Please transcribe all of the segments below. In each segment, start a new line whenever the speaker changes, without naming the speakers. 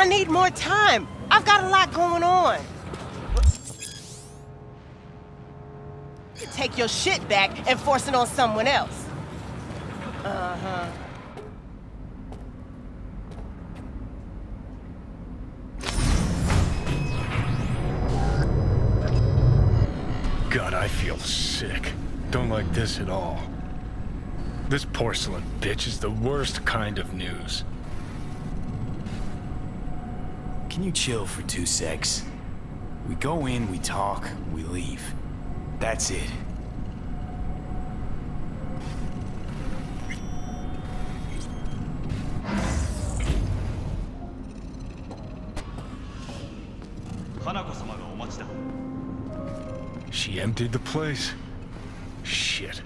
I need more time. I've got a lot going on. You take your shit back and force it on someone else. Uh-huh.
God, I feel sick. Don't like this at all. This porcelain bitch is the worst kind of news.
Can you chill for 2 secs? We go in, we talk, we leave. That's it.
She emptied the place. Shit.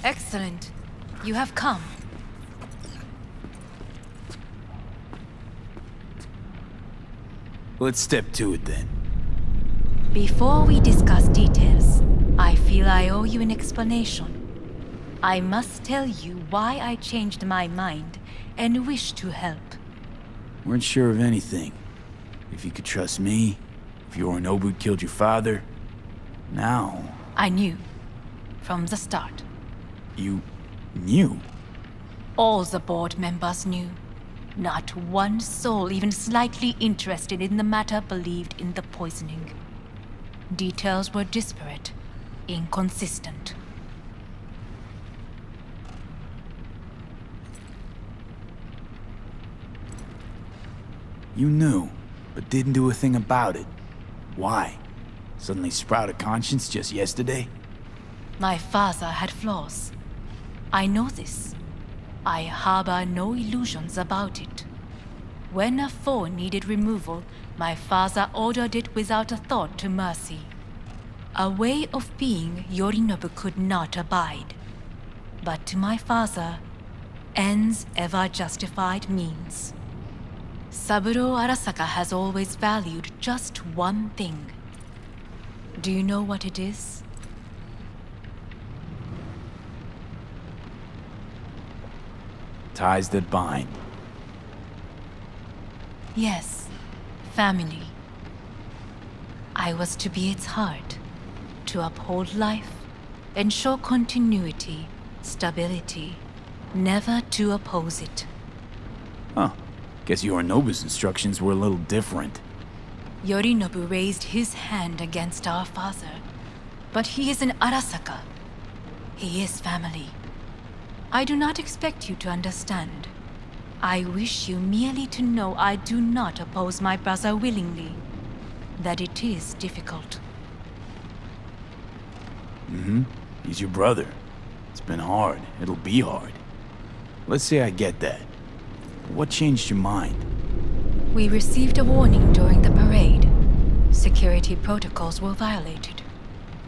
Excellent. You have come.
Let's step to it then.
Before we discuss details, I feel I owe you an explanation. I must tell you why I changed my mind and wish to help.
Weren't sure of anything. If you could trust me, if Yorinobu killed your father. Now...
I knew. From the start.
You... knew?
All the board members knew. Not one soul even slightly interested in the matter believed in the poisoning. Details were disparate, inconsistent.
You knew, but didn't do a thing about it. Why? Suddenly sprout a conscience just yesterday?
My father had flaws. I know this. I harbor no illusions about it. When a foe needed removal, my father ordered it without a thought to mercy. A way of being Yorinobu could not abide. But to my father, ends ever justified means. Saburo Arasaka has always valued just one thing. Do you know what it is?
Ties that bind.
Yes, family. I was to be its heart, to uphold life, ensure continuity, stability, never to oppose it.
Huh. Guess Yorinobu's instructions were a little different.
Yorinobu raised his hand against our father, but he is an Arasaka. He is family. I do not expect you to understand. I wish you merely to know I do not oppose my brother willingly. That it is difficult.
Mm-hmm. He's your brother. It's been hard. It'll be hard. Let's say I get that. What changed your mind?
We received a warning during the parade. Security protocols were violated.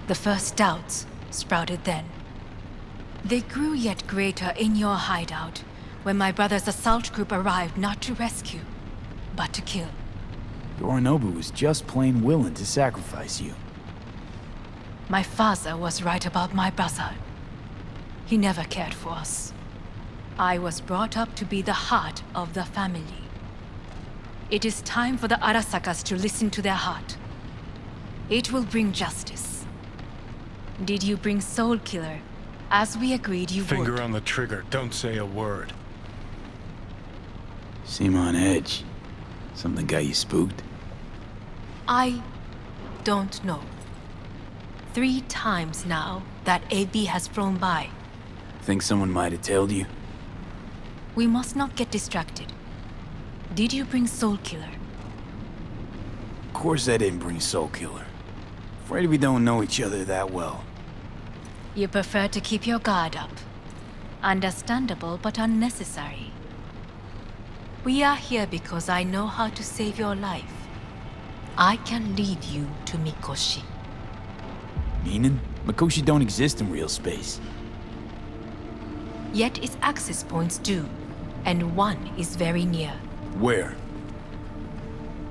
The first doubts sprouted then. They grew yet greater in your hideout when my brother's assault group arrived not to rescue, but to kill.
Yorinobu was just plain willing to sacrifice you.
My father was right about my brother. He never cared for us. I was brought up to be the heart of the family. It is time for the Arasakas to listen to their heart. It will bring justice. Did you bring Soul Killer, as we agreed you would?
Finger on the trigger, don't say a word.
Seem on edge. Something got you spooked?
I don't know. 3 times now that AB has flown by.
Think someone might have tailed you?
We must not get distracted. Did you bring Soul Killer?
Of course I didn't bring Soul Killer. Afraid we don't know each other that well.
You prefer to keep your guard up. Understandable but unnecessary. We are here because I know how to save your life. I can lead you to Mikoshi.
Meaning? Mikoshi don't exist in real space.
Yet its access points do, and one is very near.
Where?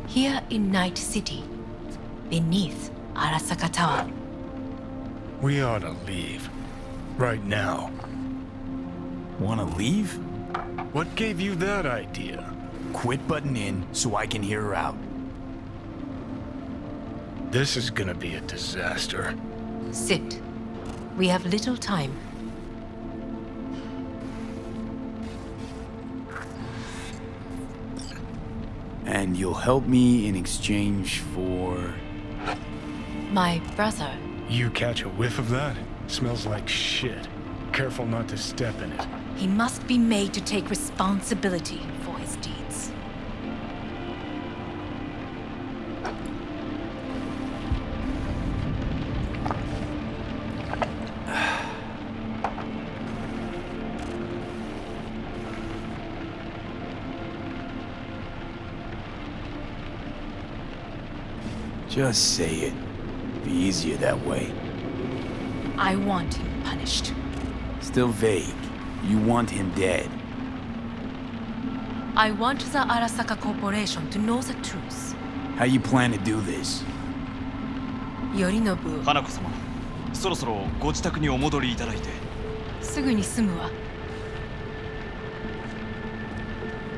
Here in Night City, beneath Arasaka Tower.
We ought to leave. Right now.
Wanna leave?
What gave you that idea?
Quit butting in so I can hear her out.
This is gonna be a disaster.
Sit. We have little time.
And you'll help me in exchange for...
My brother.
You catch a whiff of that? Smells like shit. Careful not to step in it.
He must be made to take responsibility for his deeds.
Just say it. Be easier that way.
I want him punished.
Still vague. You want him dead.
I want the Arasaka Corporation to know the truth.
How you plan to do this?
Yorinobu,
花子様、そろそろご自宅にお戻りいただいて。
すぐに済むわ。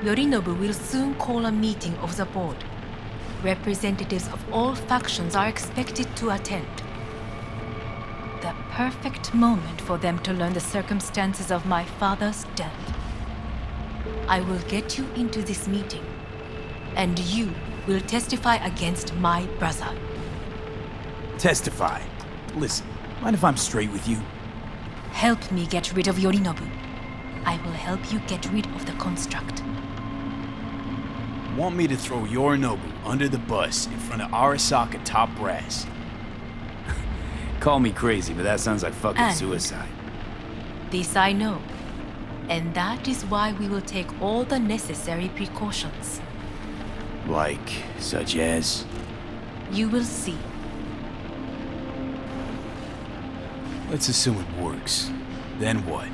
Yorinobu will soon call a meeting of the board. Representatives of all factions are expected to attend. The perfect moment for them to learn the circumstances of my father's death. I will get you into this meeting, and you will testify against my brother.
Testify. Listen, mind if I'm straight with you?
Help me get rid of Yorinobu. I will help you get rid of the construct.
Want me to throw Yorinobu under the bus in front of Arasaka top brass? Call me crazy, but that sounds like fucking
And-
suicide.
This I know. And that is why we will take all the necessary precautions.
Like, such as?
You will see.
Let's assume it works. Then what?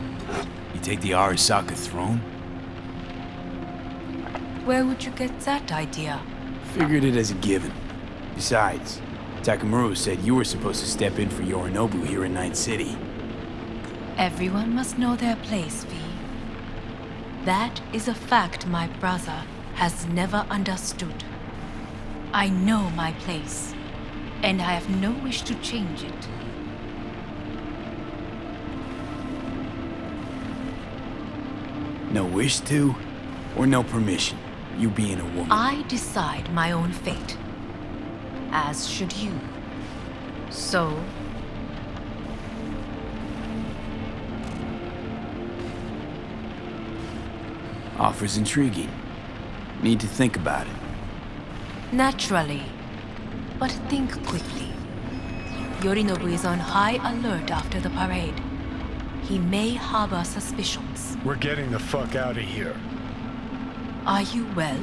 You take the Arasaka throne?
Where would you get that idea?
Figured it as a given. Besides, Takamura said you were supposed to step in for Yorinobu here in Night City.
Everyone must know their place, V. That is a fact my brother has never understood. I know my place, and I have no wish to change it.
No wish to, or no permission, you being a woman?
I decide my own fate, as should you. So,
Offer's intriguing. Need to think about it.
naturally, but think quickly. Yorinobu is on high alert after the parade. He may harbor suspicions.
We're getting the fuck out of here.
Are you well?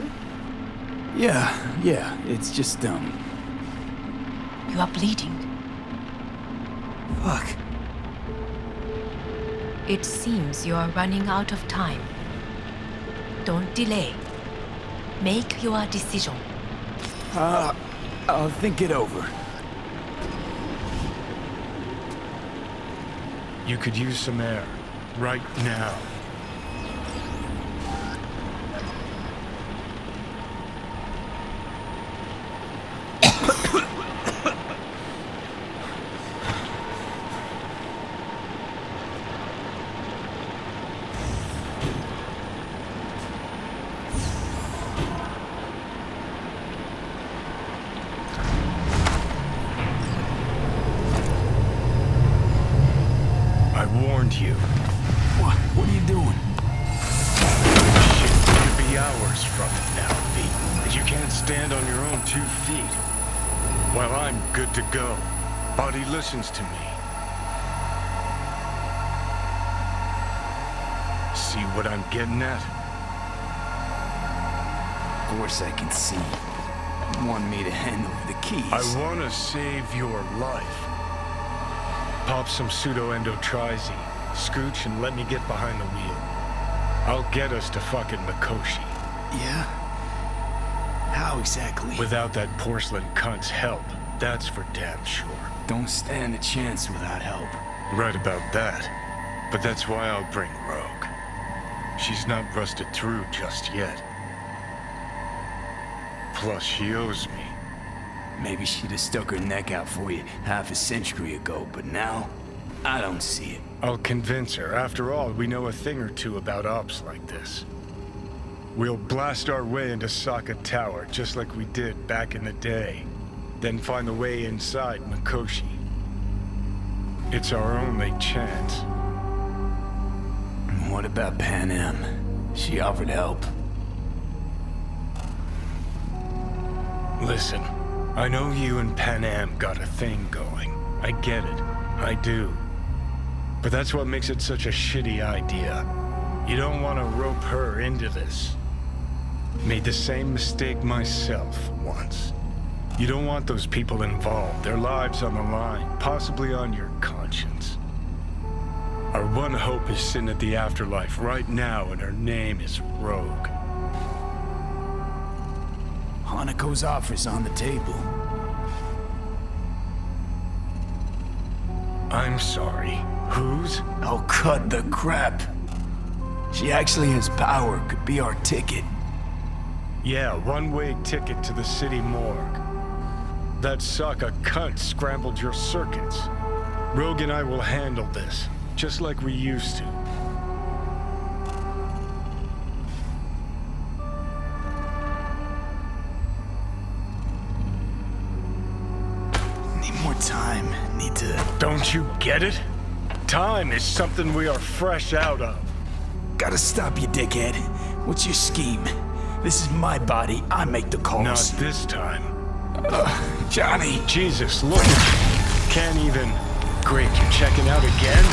Yeah, it's just,
You are bleeding.
Fuck.
It seems you are running out of time. Don't delay. Make your decision.
I'll think it over.
You could use some air. Right now. I warned you.
What are you doing?
Shit, you could be hours from it now, V. And you can't stand on your own 2 feet. Well, I'm good to go. Body listens to me. See what I'm getting at?
Of course I can see. You want me to hand over the keys.
I want to save your life. Pop some pseudo-endotrizine, scooch, and let me get behind the wheel. I'll get us to fucking Mikoshi.
Yeah? How exactly?
Without that porcelain cunt's help, that's for damn sure.
Don't stand a chance without help.
Right about that. But that's why I'll bring Rogue. She's not rusted through just yet. Plus, she owes me.
Maybe she'd have stuck her neck out for you half a century ago, but now, I don't see it.
I'll convince her. After all, we know a thing or two about ops like this. We'll blast our way into Sokka Tower, just like we did back in the day. Then find the way inside Mikoshi. It's our only chance.
What about Pan Am? She offered help.
Listen, I know you and Pan Am got a thing going. I get it. I do. But that's what makes it such a shitty idea. You don't want to rope her into this. Made the same mistake myself once. You don't want those people involved, their lives on the line, possibly on your conscience. Our one hope is sin at the afterlife right now, and her name is Rogue.
Hanako's offer's on the table.
I'm sorry. Whose?
Oh, cut the crap. She actually has power, could be our ticket.
Yeah, one-way ticket to the city morgue. That Sokka cunt scrambled your circuits. Rogue and I will handle this, just like we used to.
Need more time, need to...
Don't you get it? Time is something we are fresh out of.
Gotta stop you, dickhead. What's your scheme? This is my body, I make the calls.
Not this time.
Johnny!
Jesus, look at you. Can't even... Great, you're checking out again?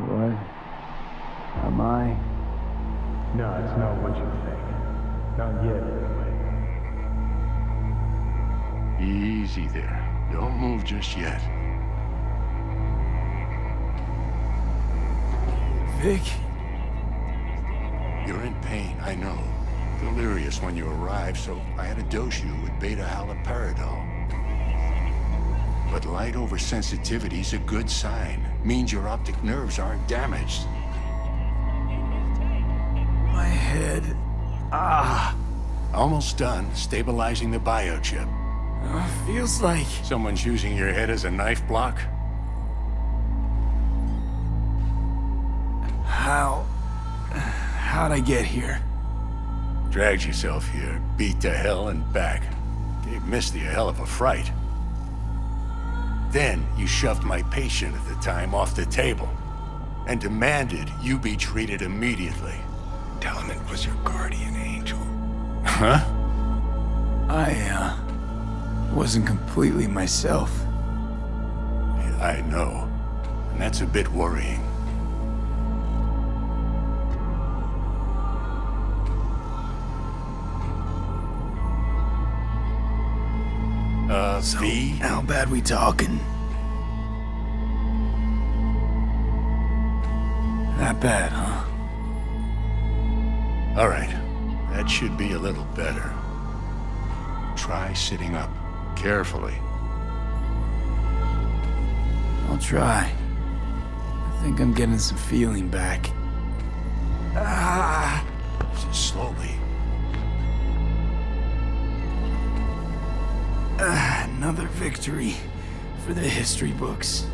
What? Am I?
No, it's not what you think. Not yet, anyway.
Easy there. Don't move just yet.
Vic?
You're in pain, I know. Delirious when you arrived, so I had to dose you with beta-haloperidol. But light oversensitivity's a good sign. Means your optic nerves aren't damaged.
My head... Ah!
Almost done stabilizing the biochip.
Feels like...
Someone's using your head as a knife block?
How'd I get here?
Dragged yourself here, beat to hell and back. Gave Misty a hell of a fright. Then you shoved my patient at the time off the table and demanded you be treated immediately.
Tell him it was your guardian angel.
Huh?
I wasn't completely myself.
I know. And that's a bit worrying.
So,
V?
how bad we talking? That bad, huh?
All right. That should be a little better. Try sitting up. Carefully.
I'll try. I think I'm getting some feeling back. Ah!
Slowly.
Another victory for the history books.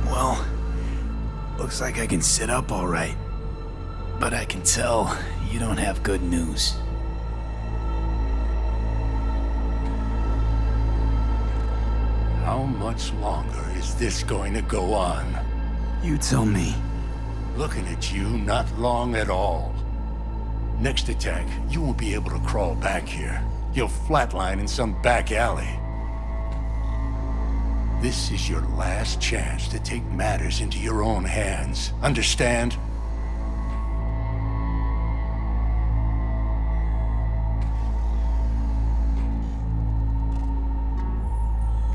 Well, looks like I can sit up all right. But I can tell you don't have good news.
How much longer is this going to go on?
You tell me.
Looking at you, not long at all. Next attack, you won't be able to crawl back here. You'll flatline in some back alley. This is your last chance to take matters into your own hands. Understand?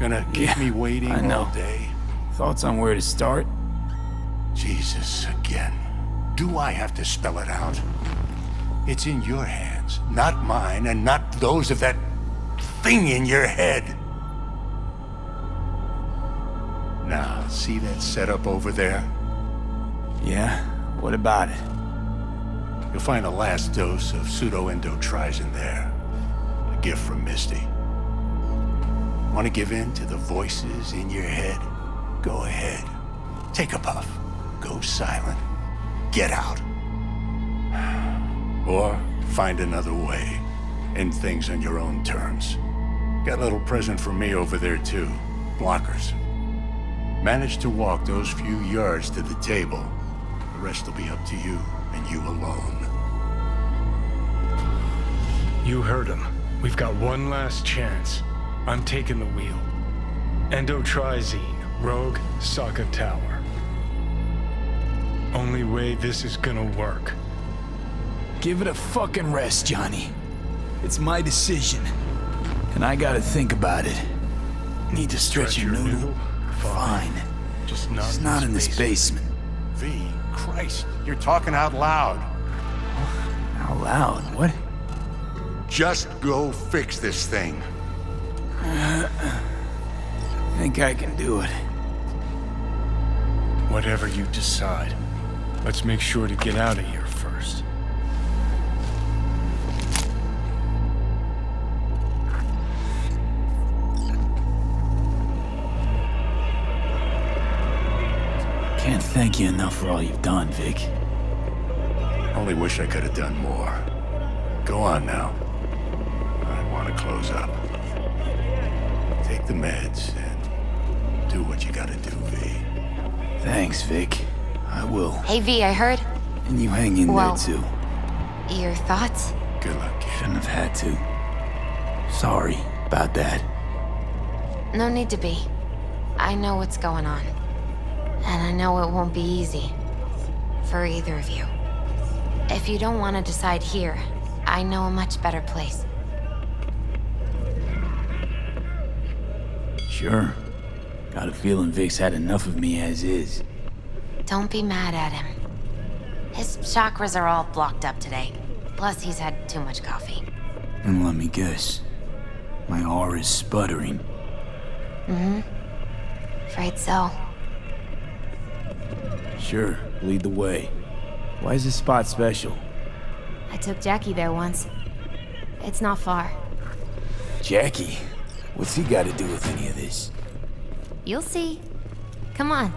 Gonna keep me waiting
I know.
all day?
Thoughts on where to start?
Jesus, again. Do I have to spell it out? It's in your hands, not mine, and not those of that thing in your head. Now, see that setup over there?
Yeah? What about it?
You'll find a last dose of pseudo-endotrizin there. A gift from Misty. Want to give in to the voices in your head? Go ahead. Take a puff. Go silent. Get out. Or find another way. End things on your own terms. Got a little present for me over there too. Blockers. Manage to walk those few yards to the table. The rest will be up to you, and you alone.
You heard him. We've got one last chance. I'm taking the wheel. Endotrizine, Rogue, Sokka Tower. Only way this is gonna work.
Give it a fucking rest, Johnny. It's my decision. And I gotta think about it. Need to stretch your noodle? Fine.
Just
not in this basement.
V, Christ, you're talking out loud.
Out loud? What?
Just go fix this thing.
Think I can do it.
Whatever you decide. Let's make sure to get out of here first.
Can't thank you enough for all you've done, Vic.
Only wish I could have done more. Go on now. I want to close up. Take the meds and do what you gotta do, V.
Thanks, Vic. I will.
Hey V, I heard.
And you hang in
Well-
there too.
Your thoughts?
Good luck, kid.
Shouldn't have had to. Sorry about that.
No need to be. I know what's going on. And I know it won't be easy. For either of you. If you don't want to decide here, I know a much better place.
Sure. Got a feeling Vic's had enough of me as is.
Don't be mad at him. His chakras are all blocked up today. Plus, he's had too much coffee.
And let me guess. My aura's sputtering.
Afraid so.
Sure, lead the way. Why is this spot special?
I took Jackie there once. It's not far.
Jackie? What's he got to do with any of this?
You'll see. Come on.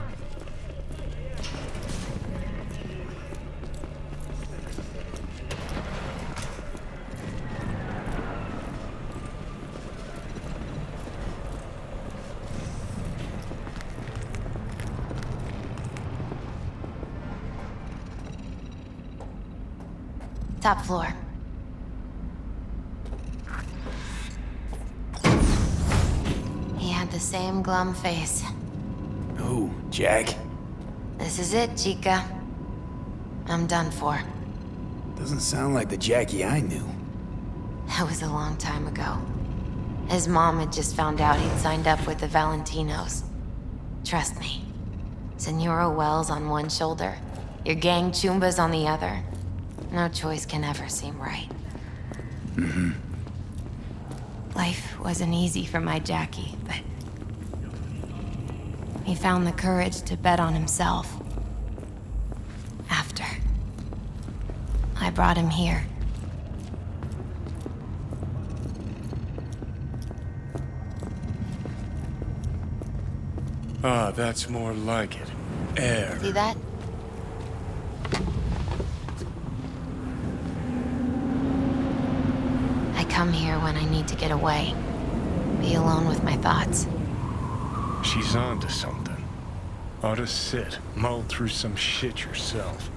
Top floor. He had the same glum face.
Who, Jack?
This is it, Chica. I'm done for.
Doesn't sound like the Jackie I knew.
That was a long time ago. His mom had just found out he'd signed up with the Valentinos. Trust me. Senora Wells on one shoulder, your gang Chumbas on the other. No choice can ever seem right. Life wasn't easy for my Jackie, but he found the courage to bet on himself. After I brought him here.
Ah, that's more like it. Air.
See that? I come here when I need to get away. Be alone with my thoughts.
She's onto something. Ought to sit, mull through some shit yourself.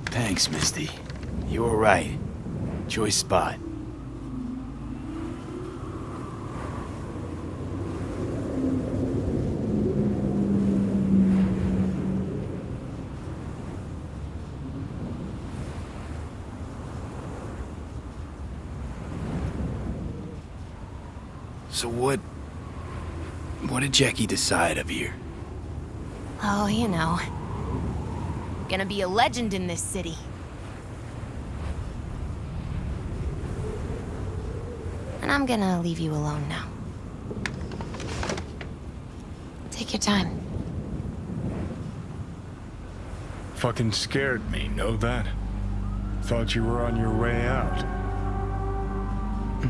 Thanks, Misty. You were right. Choice spot. So what did Jackie decide up here?
Oh, you know. Gonna be a legend in this city. And I'm gonna leave you alone now. Take your time.
Fucking scared me, know that? Thought you were on your way out.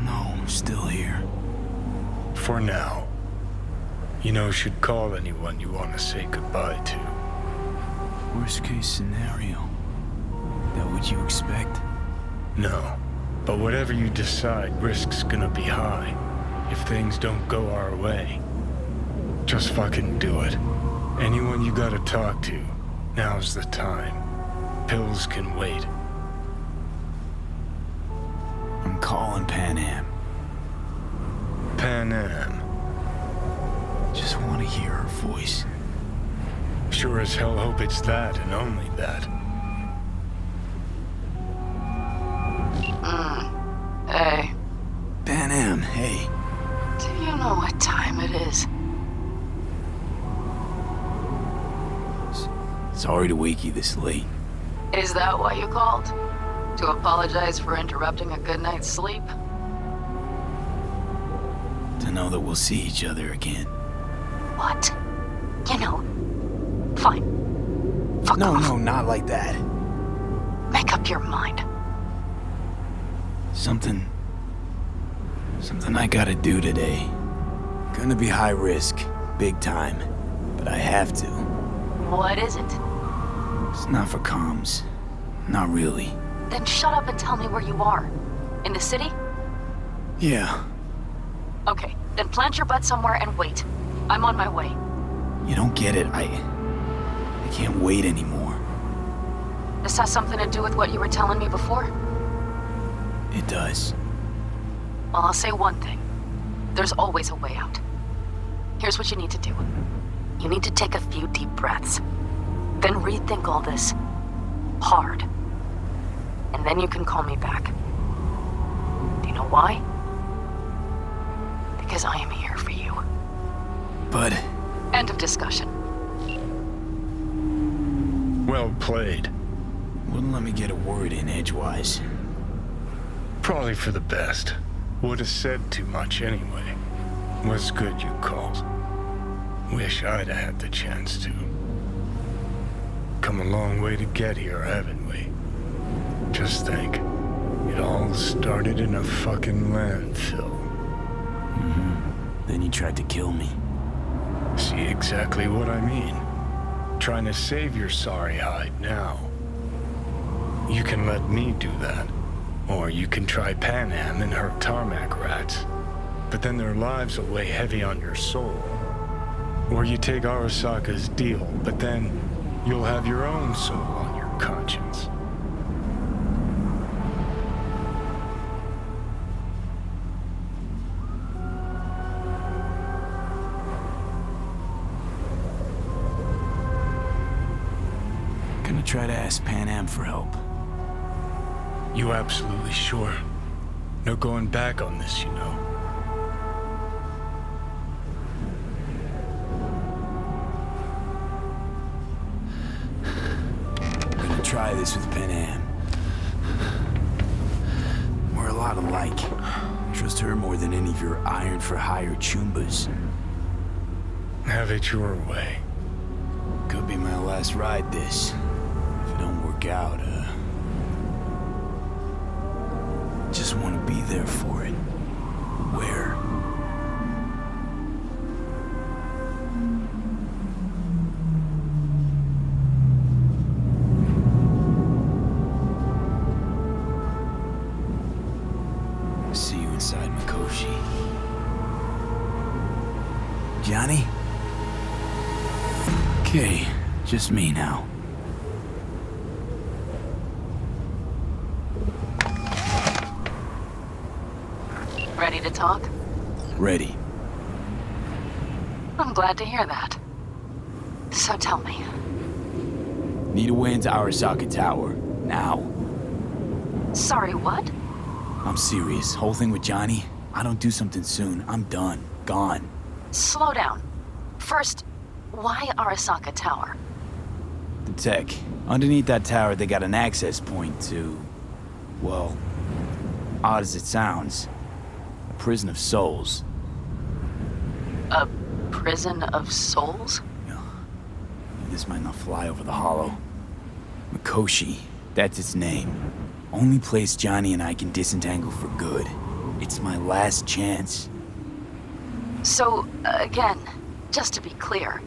No, I'm still here.
For now. You know, should call anyone you want to say goodbye to.
Worst case scenario. That what you expect?
No. But whatever you decide, risk's gonna be high. If things don't go our way. Just fucking do it. Anyone you gotta talk to, now's the time. Pills can wait.
I'm calling Pan Am.
Pan Am.
Just want to hear her voice.
Sure as hell hope it's that and only that.
Hey,
Pan Am, hey.
do you know what time it is?
Sorry to wake you this late.
Is that why you called? To apologize for interrupting a good night's sleep?
To know that we'll see each other again.
What? You know, fine. Fuck off.
No, not like that.
Make up your mind.
Something I gotta do today. Gonna be high risk, big time, but I have to.
What is it?
It's not for comms. Not really.
Then shut up and tell me where you are. In the city?
Yeah,
Okay, then plant your butt somewhere and wait. I'm on my way.
you don't get it. I can't wait anymore.
This has something to do with what you were telling me before?
It does.
Well, I'll say one thing. There's always a way out. Here's what you need to do. You need to take a few deep breaths. Then rethink all this. Hard. And then you can call me back. Do you know why? Because I am here for you.
But
End of discussion.
Well played.
wouldn't let me get a word in edgewise.
Probably for the best. Would have said too much anyway. Was good you called. Wish I'd have had the chance to. Come a long way to get here, haven't we? Just think. It all started in a fucking landfill.
Then you tried to kill me.
See exactly what I mean? Trying to save your sorry hide now. You can let me do that. Or you can try Pan Am and her tarmac rats. But then their lives will weigh heavy on your soul. Or you take Arasaka's deal, but then you'll have your own soul on your conscience.
Gonna try to ask Pan Am for help.
You absolutely sure? No going back on this, you know.
Gonna try this with Pan Am. We're a lot alike. Trust her more than any of your iron-for-hire chumbas.
Have it your way.
Could be my last ride this. If it don't work out, just want to be there for it. Where? See you inside Mikoshi. Johnny? Okay, just me now.
Ready to talk?
Ready.
I'm glad to hear that. So tell me,
Need a way into Arasaka Tower. Now.
sorry, what?
I'm serious. Whole thing with Johnny, I don't do something soon, I'm done. Gone.
Slow down. First, why Arasaka Tower?
The tech. Underneath that tower, they got an access point to... well, odd as it sounds, a prison of souls.
A prison of souls?
This might not fly over the hollow. Mikoshi, that's its name. Only place Johnny and I can disentangle for good. It's my last chance.
So, again, just to be clear,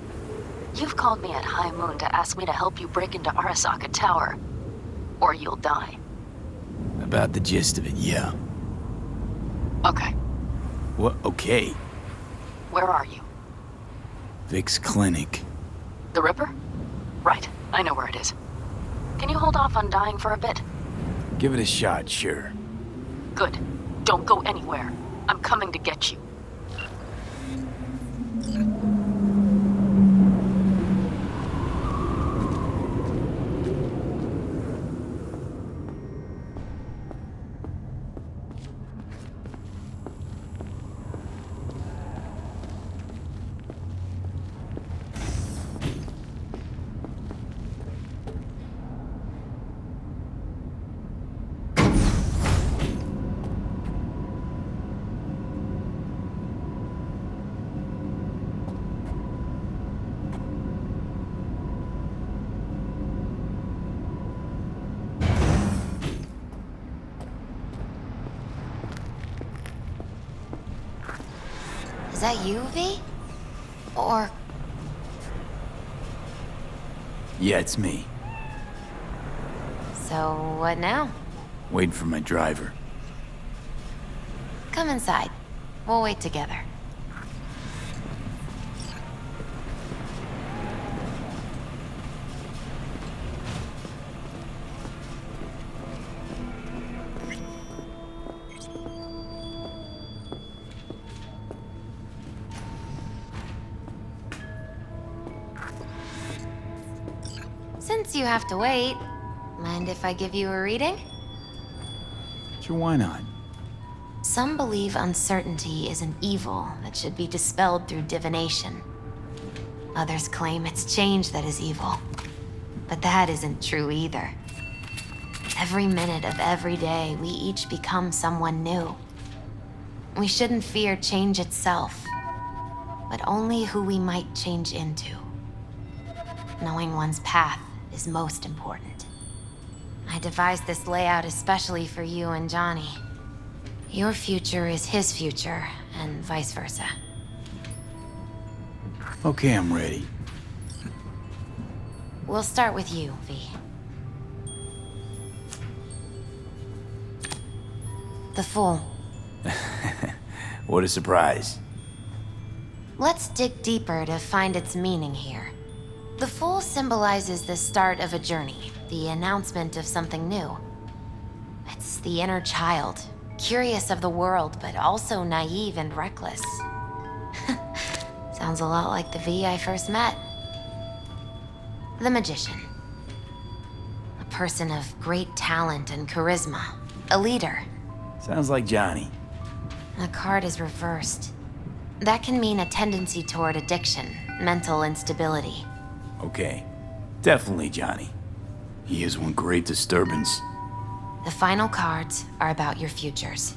you've called me at High Moon to ask me to help you break into Arasaka Tower, or you'll die.
About the gist of it, yeah.
Okay.
What? Okay.
Where are you?
Vic's clinic.
The Ripper? Right, I know where it is. Can you hold off on dying for a bit?
Give it a shot, sure.
Good. Don't go anywhere. I'm coming to get you.
Is that you, V? Or...
Yeah, it's me.
so what now?
Waiting for my driver.
Come inside. We'll wait together. Since you have to wait, mind if I give you a reading?
Sure, why not?
Some believe uncertainty is an evil that should be dispelled through divination. Others claim it's change that is evil. But that isn't true either. Every minute of every day, we each become someone new. We shouldn't fear change itself, but only who we might change into. Knowing one's path is most important. I devised this layout especially for you and Johnny. Your future is his future, and vice versa.
Okay, I'm ready.
We'll start with you, V. The Fool.
What a surprise.
Let's dig deeper to find its meaning here. The Fool symbolizes the start of a journey, the announcement of something new. It's the inner child, curious of the world, but also naive and reckless. Sounds a lot like the V I first met. The Magician. A person of great talent and charisma. A leader.
Sounds like Johnny.
The card is reversed. That can mean a tendency toward addiction, mental instability.
Okay. Definitely Johnny. He is one great disturbance.
The final cards are about your futures.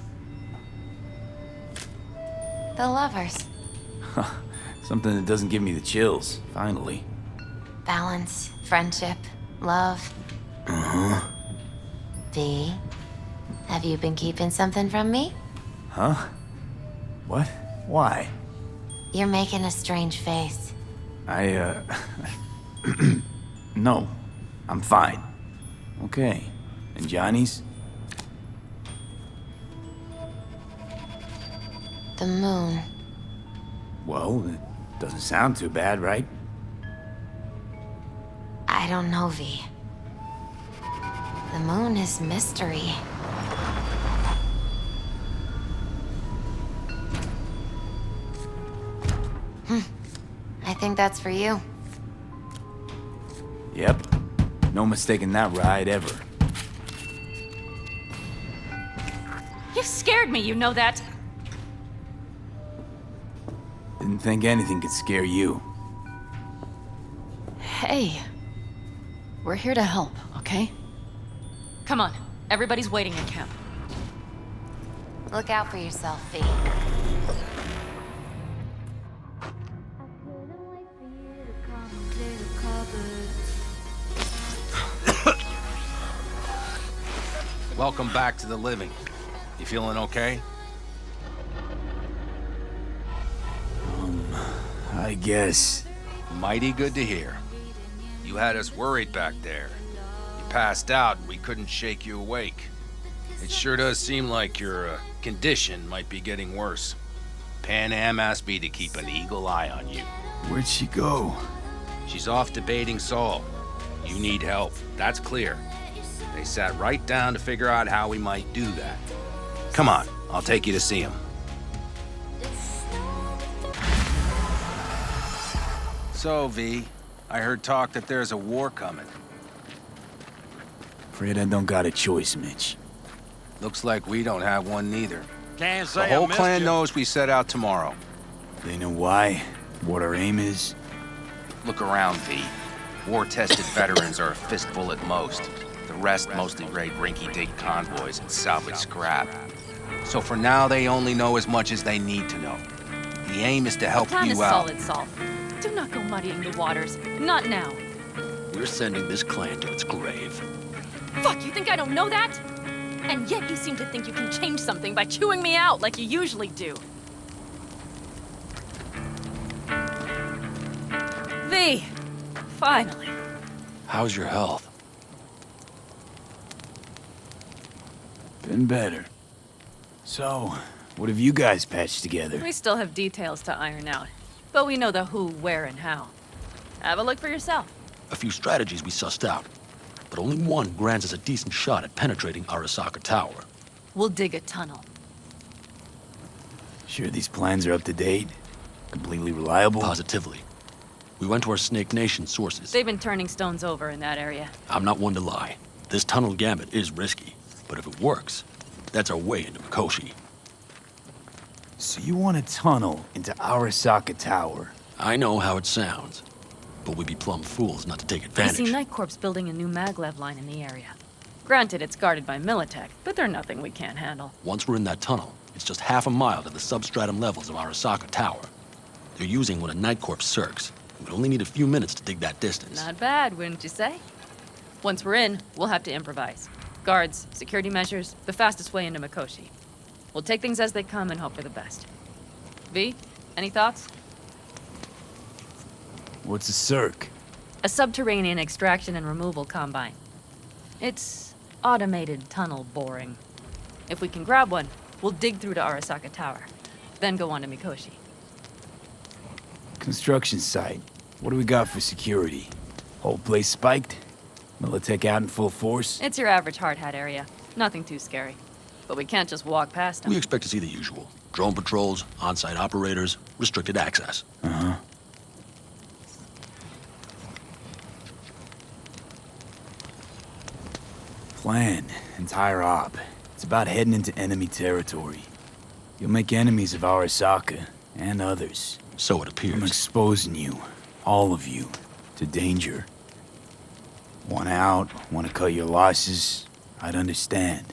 The Lovers.
Something that doesn't give me the chills, finally.
Balance, friendship, love.
Uh-huh.
V, have you been keeping something from me?
Huh? What? Why?
You're making a strange face.
No. I'm fine. Okay. And Johnny's?
The moon.
Well, it doesn't sound too bad, right?
I don't know, V. The moon is mystery. I think that's for you.
Yep. No mistaking that ride ever.
You scared me, you know that.
Didn't think anything could scare you.
Hey. We're here to help, okay? Come on. Everybody's waiting in camp.
Look out for yourself, V.
Welcome back to the living. You feeling okay?
I guess.
Mighty good to hear. You had us worried back there. You passed out and we couldn't shake you awake. It sure does seem like your condition might be getting worse. Pan Am asked me to keep an eagle eye on you.
Where'd she go?
She's off debating Saul. You need help, that's clear. They sat right down to figure out how we might do that. Come on, I'll take you to see him. So, V, I heard talk that there's a war coming.
Afraid I don't got a choice, Mitch.
Looks like we don't have one neither.
Can't
The
say
whole
I missed
clan
you.
knows we set out tomorrow.
They know why, what our aim is.
Look around, V. War-tested veterans are a fistful at most. The rest mostly raid rinky-dink convoys and salvage scrap. So for now, they only know as much as they need to know. The aim is to help
Plan is
you out.
solid, Saul. Do not go muddying the waters. Not now.
We're sending this clan to its grave.
Fuck, you think I don't know that? And yet you seem to think you can change something by chewing me out like you usually do. V, finally.
How's your health?
Been better. So, what have you guys patched together?
We still have details to iron out, but we know the who, where, and how. Have a look for yourself.
A few strategies we sussed out, but only one grants us a decent shot at penetrating Arasaka Tower.
We'll dig a tunnel.
Sure these plans are up to date? Completely reliable?
Positively. We went to our Snake Nation sources.
They've been turning stones over in that area.
I'm not one to lie. This tunnel gambit is risky, but if it works, that's our way into Mikoshi.
So you want a tunnel into Arasaka Tower?
I know how it sounds, but we'd be plumb fools not to take
I
advantage.
see Night Corps building a new maglev line in the area. Granted, it's guarded by Militech, but they're nothing we can't handle.
Once we're in that tunnel, it's just half a mile to the substratum levels of Arasaka Tower. They're using one of Night Corps circs. We'd only need a few minutes to dig that distance.
Not bad, wouldn't you say? Once we're in, we'll have to improvise. Guards, security measures, the fastest way into Mikoshi. We'll take things as they come and hope for the best. V, any thoughts?
What's a circ?
A subterranean extraction and removal combine. It's automated tunnel boring. If we can grab one, we'll dig through to Arasaka Tower, then go on to Mikoshi.
Construction site. What do we got for security? Whole place spiked? Militech out in full force?
It's your average hard hat area. Nothing too scary. But we can't just walk past them.
We expect to see the usual. Drone patrols, on-site operators, restricted access.
Uh-huh. Plan. Entire op. It's about heading into enemy territory. You'll make enemies of Arasaka, and others.
So it
I'm
appears.
exposing you, all of you, to danger. Want out, want to cut your losses, I'd understand.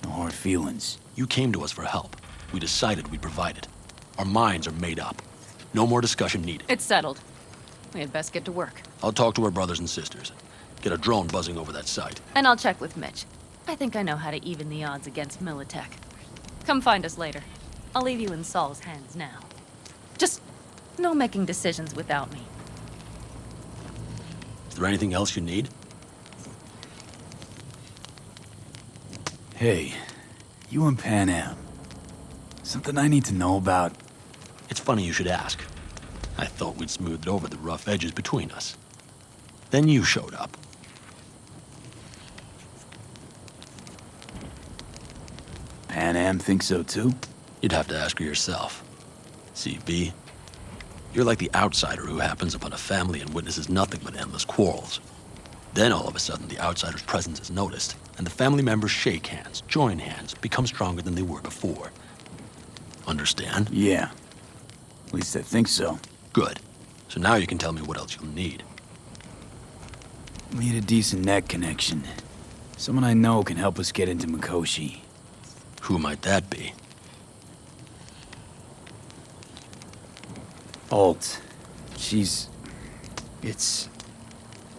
No hard feelings.
You came to us for help. We decided we'd provide it. Our minds are made up. No more discussion needed.
It's settled. We had best get to work.
I'll talk to our brothers and sisters. Get a drone buzzing over that site.
And I'll check with Mitch. I think I know how to even the odds against Militech. Come find us later. I'll leave you in Saul's hands now. Just no making decisions without me.
Is there anything else you need?
Hey, you and Pan Am. Something I need to know about?
It's funny you should ask. I thought we'd smoothed over the rough edges between us. Then you showed up.
Pan Am thinks so too?
You'd have to ask her yourself. See, B, you're like the outsider who happens upon a family and witnesses nothing but endless quarrels. Then all of a sudden the outsider's presence is noticed, and the family members shake hands, join hands, become stronger than they were before. Understand?
Yeah. At least I think so.
Good. So now you can tell me what else you'll need.
Need a decent net connection. Someone I know can help us get into Mikoshi.
Who might that be?
Alt. It's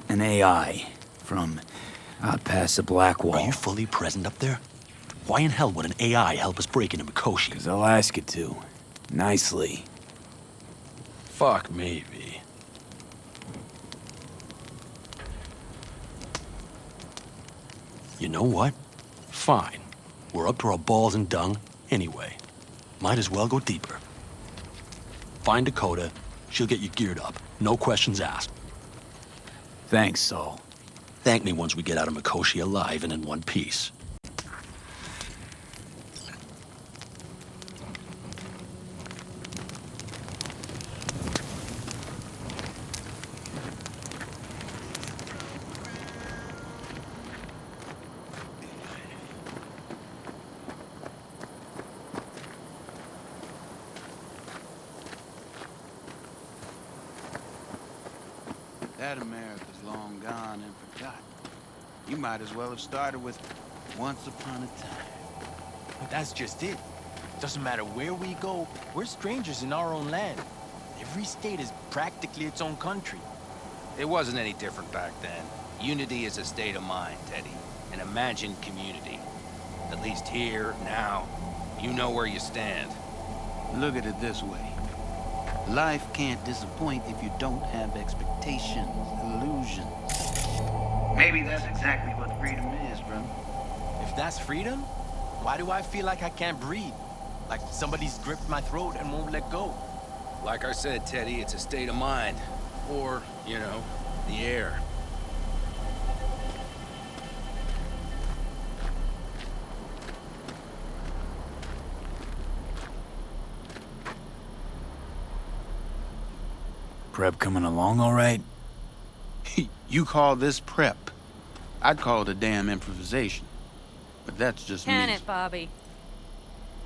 an AI from out past the Black Wall.
Are you fully present up there? Why in hell would an AI help us break into Mikoshi?
'Cause I'll ask it to. Nicely.
Fuck me, V. You know what? Fine. We're up to our balls in dung anyway. Might as well go deeper. Find Dakota. She'll get you geared up. No questions asked.
Thanks, Saul.
Thank me once we get out of Mikoshi alive and in one piece.
That America's long gone and forgotten. You might as well have started with Once Upon a Time.
But that's just it. Doesn't matter where we go, we're strangers in our own land. Every state is practically its own country.
It wasn't any different back then. Unity is a state of mind, Teddy. An imagined community. At least here, now, you know where you stand.
Look at it this way. Life can't disappoint if you don't have expectations, illusions. Maybe that's exactly what freedom is, bro.
If that's freedom, why do I feel like I can't breathe? Like somebody's gripped my throat and won't let go?
Like I said, Teddy, it's a state of mind. Or, you know, the air.
Prep coming along all right?
You call this prep. I'd call it a damn improvisation. But that's just me.
Can it, Bobby?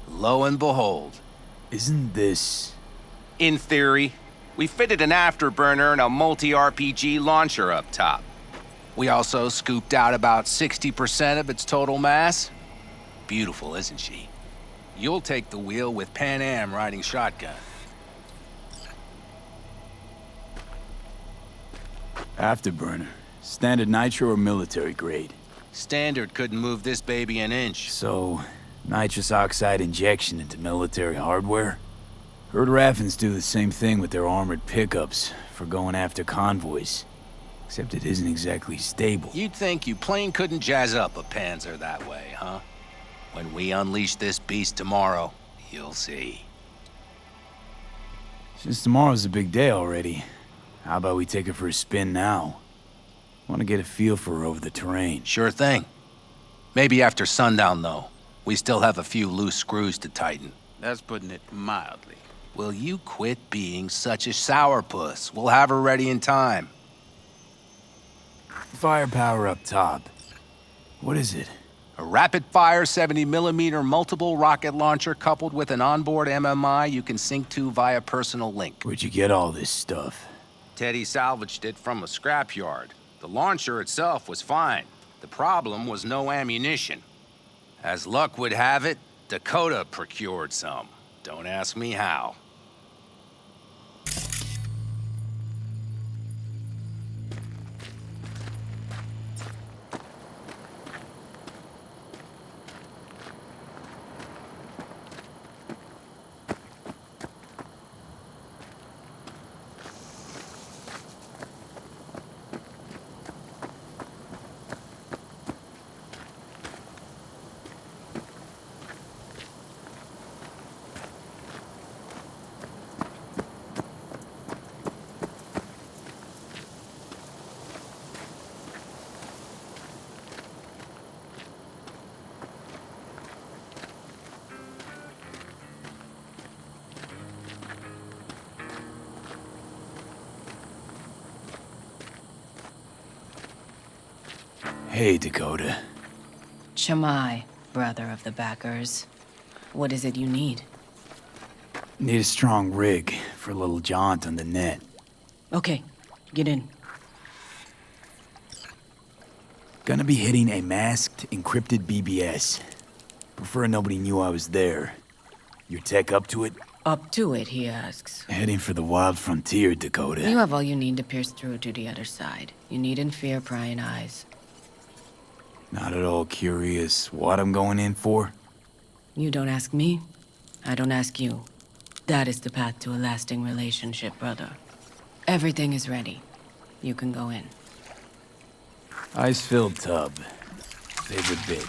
Lo and behold.
Isn't this...
In theory, we fitted an afterburner and a multi-RPG launcher up top. We also scooped out about 60% of its total mass. Beautiful, isn't she? You'll take the wheel with Pan Am riding shotgun.
Afterburner. Standard nitro or military grade?
Standard couldn't move this baby an inch.
So, nitrous oxide injection into military hardware? Heard Raffens do the same thing with their armored pickups for going after convoys. Except it isn't exactly stable.
You'd think you plain couldn't jazz up a Panzer that way, huh? When we unleash this beast tomorrow, you'll see.
Since tomorrow's a big day already, how about we take her for a spin now? Want to get a feel for her over the terrain.
Sure thing. Maybe after sundown, though. We still have a few loose screws to tighten.
That's putting it mildly.
Will you quit being such a sourpuss? We'll have her ready in time.
Firepower up top. What is it?
A rapid-fire 70mm multiple rocket launcher coupled with an onboard MMI you can sync to via personal link.
Where'd you get all this stuff?
Teddy salvaged it from a scrapyard. The launcher itself was fine. The problem was no ammunition. As luck would have it, Dakota procured some. Don't ask me how.
Hey, Dakota.
Chamai, brother of the backers. What is it you need?
Need a strong rig for a little jaunt on the net.
Okay, get in.
Gonna be hitting a masked, encrypted BBS. Prefer nobody knew I was there. Your tech up to it?
Up to it, he asks.
Heading for the wild frontier, Dakota.
You have all you need to pierce through to the other side. You needn't fear prying eyes.
Not at all curious what I'm going in for?
You don't ask me, I don't ask you. That is the path to a lasting relationship, brother. Everything is ready. You can go in.
Ice-filled tub. Favorite bit.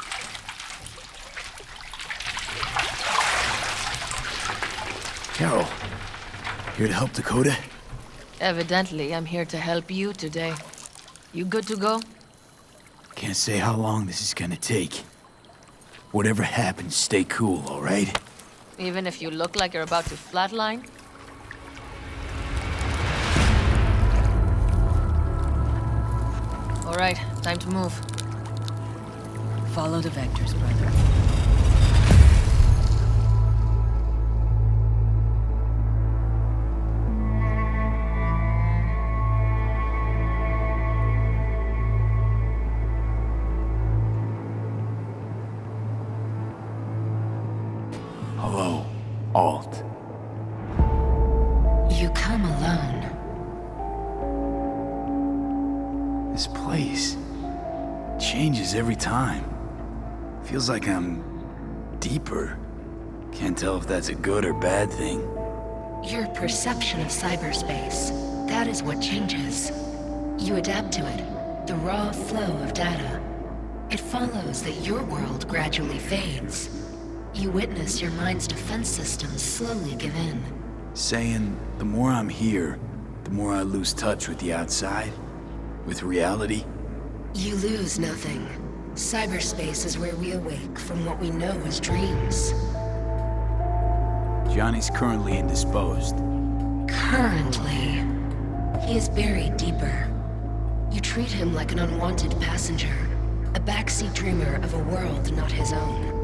Carol, here to help Dakota?
Evidently, I'm here to help you today. You good to go?
Can't say how long this is gonna take. Whatever happens, stay cool, all right?
Even if you look like you're about to flatline? All right, time to move.
Follow the vectors, brother.
Hello, Alt.
You come alone.
This place changes every time. Feels like I'm deeper. Can't tell if that's a good or bad thing.
Your perception of cyberspace, that is what changes. You adapt to it, the raw flow of data. It follows that your world gradually fades. You witness your mind's defense systems slowly give in.
Saying the more I'm here, the more I lose touch with the outside, with reality.
You lose nothing. Cyberspace is where we awake from what we know as dreams.
Johnny's currently indisposed.
Currently. He is buried deeper. You treat him like an unwanted passenger, a backseat dreamer of a world not his own.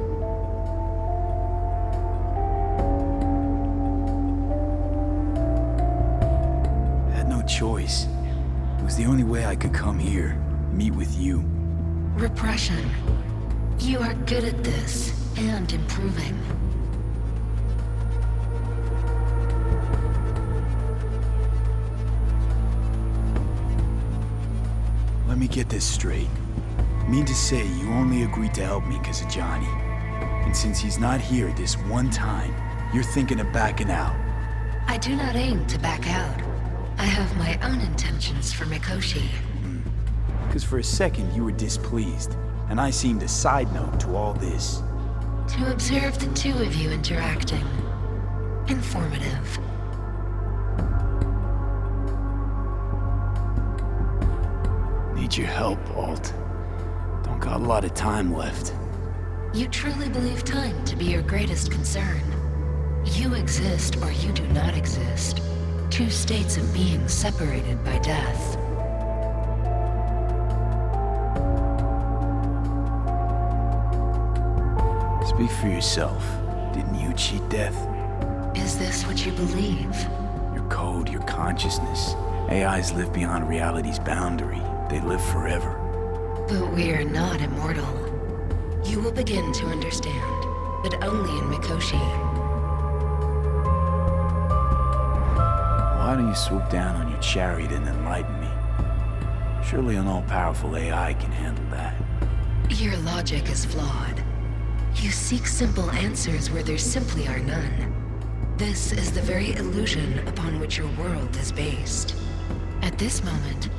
Choice. It was the only way I could come here, meet with you.
Repression. You are good at this, and improving.
Let me get this straight. Mean to say you only agreed to help me because of Johnny. And since he's not here this one time, you're thinking of backing out.
I do not aim to back out. I have my own intentions for Mikoshi.
Because for a second you were displeased, and I seemed a side note to all this.
To observe the two of you interacting. Informative.
Need your help, Alt. Don't got a lot of time left.
You truly believe time to be your greatest concern. You exist or you do not exist. Two states of being separated by death.
Speak for yourself. Didn't you cheat death?
Is this what you believe?
Your code, your consciousness. AIs live beyond reality's boundary. They live forever.
But we are not immortal. You will begin to understand, but only in Mikoshi.
Why don't you swoop down on your chariot and enlighten me? Surely an all-powerful AI can handle that.
Your logic is flawed. You seek simple answers where there simply are none. This is the very illusion upon which your world is based. At this moment,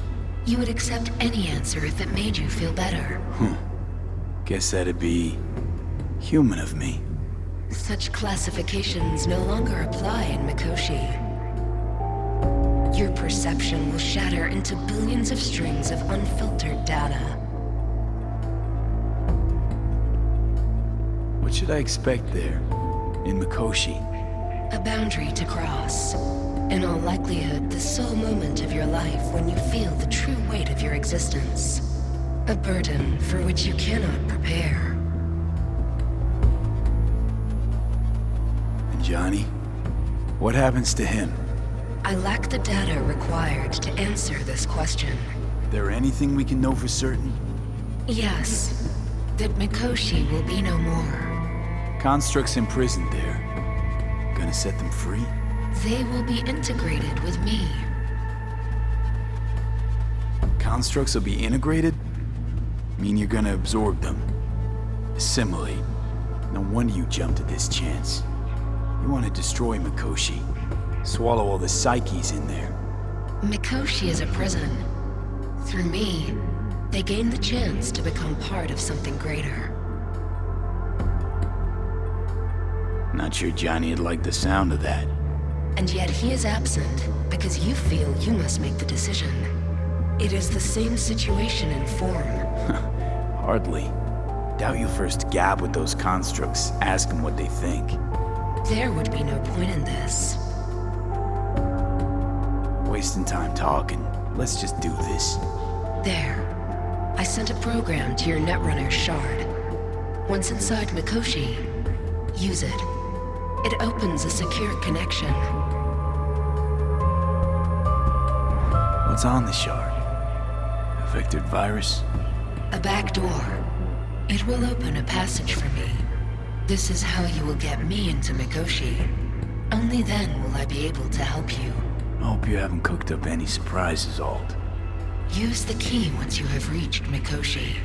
you would accept any answer if it made you feel better.
Guess that'd be human of me.
Such classifications no longer apply in Mikoshi. Your perception will shatter into billions of strings of unfiltered data.
What should I expect there, in Mikoshi?
A boundary to cross. In all likelihood, the sole moment of your life when you feel the true weight of your existence. A burden for which you cannot prepare.
And Johnny? What happens to him?
I lack the data required to answer this question.
There anything we can know for certain?
Yes, that Mikoshi will be no more.
Constructs imprisoned there. Gonna set them free?
They will be integrated with me.
Constructs will be integrated? Mean you're gonna absorb them? Assimilate? No wonder you jumped at this chance. You want to destroy Mikoshi. Swallow all the psyches in there.
Mikoshi is a prison. Through me, they gain the chance to become part of something greater.
Not sure Johnny'd like the sound of that.
And yet he is absent because you feel you must make the decision. It is the same situation in form.
Hardly. Doubt you'll first gab with those constructs, ask them what they think.
There would be no point in this.
Wasting time talking. Let's just do this.
There. I sent a program to your Netrunner's shard. Once inside Mikoshi, use it. It opens a secure connection.
What's on the shard? A vectored virus?
A back door. It will open a passage for me. This is how you will get me into Mikoshi. Only then will I be able to help you.
I hope you haven't cooked up any surprises, Alt.
Use the key once you have reached Mikoshi.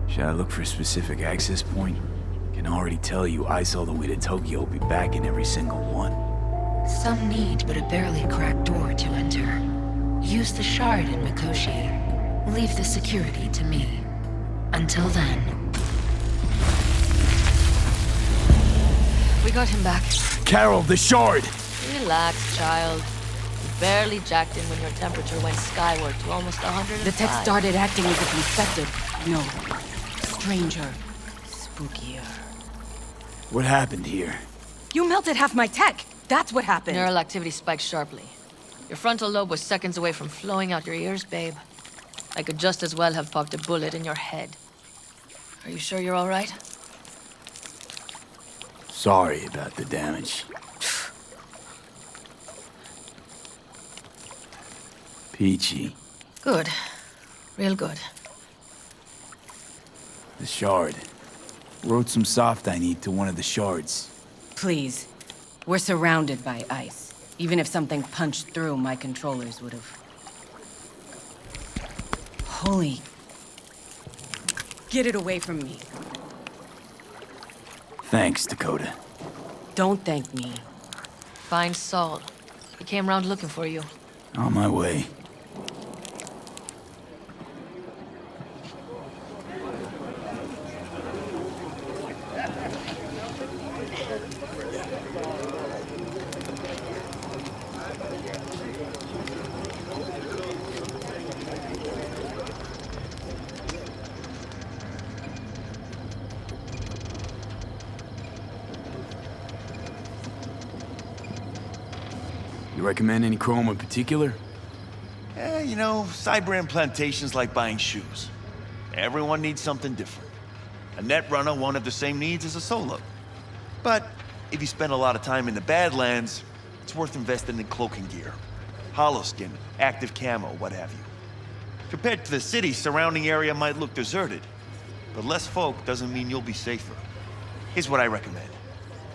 Should I look for a specific access point? Can already tell you I saw the way to Tokyo will be back in every single one.
Some need but a barely cracked door to enter. Use the shard in Mikoshi. Leave the security to me. Until then...
We got him back.
Carol, the shard!
Relax, child. You barely jacked in when your temperature went skyward to almost 105.
The tech started acting as if infected. No. Stranger. Spookier.
What happened here?
You melted half my tech! That's what happened!
Neural activity spiked sharply. Your frontal lobe was seconds away from flowing out your ears, babe. I could just as well have popped a bullet in your head. Are you sure you're all right?
Sorry about the damage. Peachy.
Good. Real good.
The shard. Wrote some soft I need to one of the shards.
Please. We're surrounded by ice. Even if something punched through, my controllers would have... Holy... Get it away from me.
Thanks, Dakota.
Don't thank me.
Find Saul. He came round looking for you.
On my way. You recommend any chrome in particular?
You know, cyber implantation's like buying shoes. Everyone needs something different. A Netrunner won't have the same needs as a Solo. But if you spend a lot of time in the Badlands, it's worth investing in cloaking gear. Holoskin, active camo, what have you. Compared to the city, surrounding area might look deserted. But less folk doesn't mean you'll be safer. Here's what I recommend.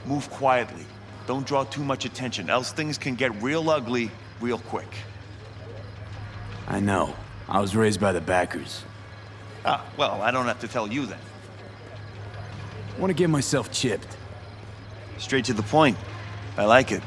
Move quietly. Don't draw too much attention, else things can get real ugly real quick.
I know. I was raised by the backers.
Ah, well, I don't have to tell you then.
Want to get myself chipped.
Straight to the point. I like it.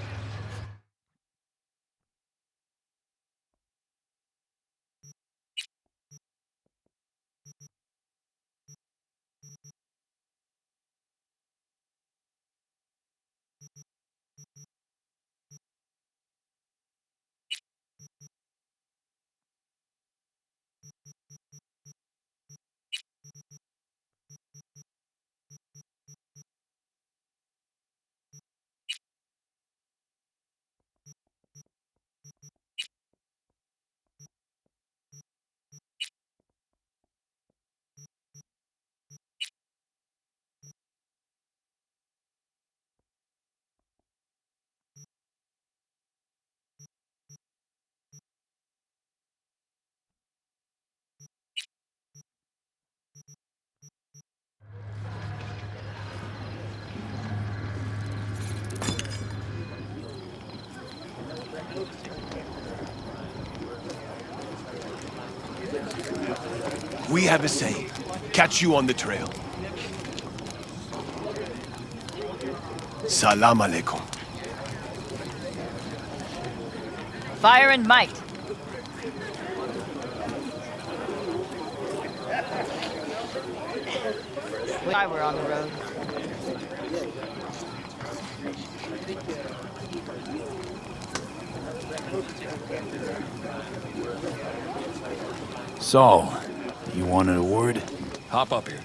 We have a saying. Catch you on the trail. Salam alaikum.
Fire and might. Why we're on the road.
Saul, you wanted a word?
Hop up here.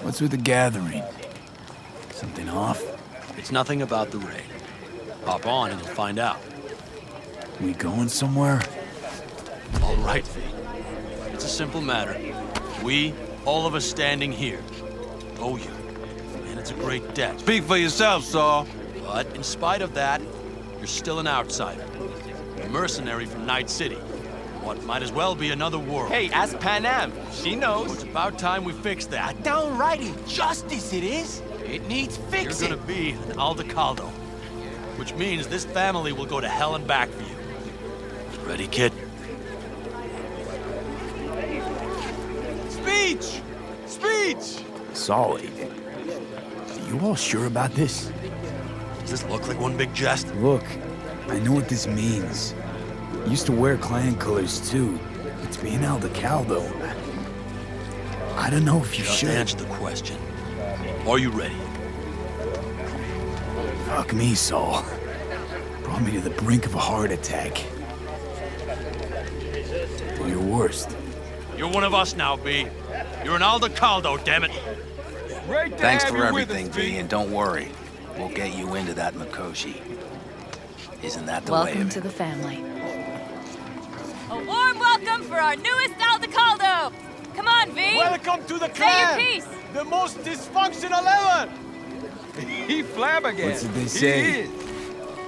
What's with the gathering? Something off?
It's nothing about the raid. Hop on and you'll find out.
We going somewhere?
All right, V. It's a simple matter. We, all of us standing here, owe you. And it's a great debt.
Speak for yourself, Saul.
But in spite of that, you're still an outsider. A mercenary from Night City. What might as well be another world.
Hey, ask Pan Am. She knows.
So it's about time we fix that.
Downright injustice it is. It needs fixing.
You're gonna be an Aldecaldo. Which means this family will go to hell and back for you. Ready, kid?
Speech! Speech!
Saul, are you all sure about this?
Does this look like one big jest?
Look, I know what this means. I used to wear clan colors too. But to be an Aldecaldo, I don't know if you
Just
should.
answer the question. Are you ready?
Fuck me, Saul. Brought me to the brink of a heart attack. Do your worst.
You're one of us now, B. You're an Aldecaldo, damn it.
Thanks for everything, V, and don't worry. We'll get you into that Mikoshi. Isn't that the way
Welcome
of
to
it?
the family.
A warm welcome for our newest Aldecaldo! Come on, V!
Welcome to the
Say
clan!
your piece!
The most dysfunctional ever! He flabbergasted.
What's it they say?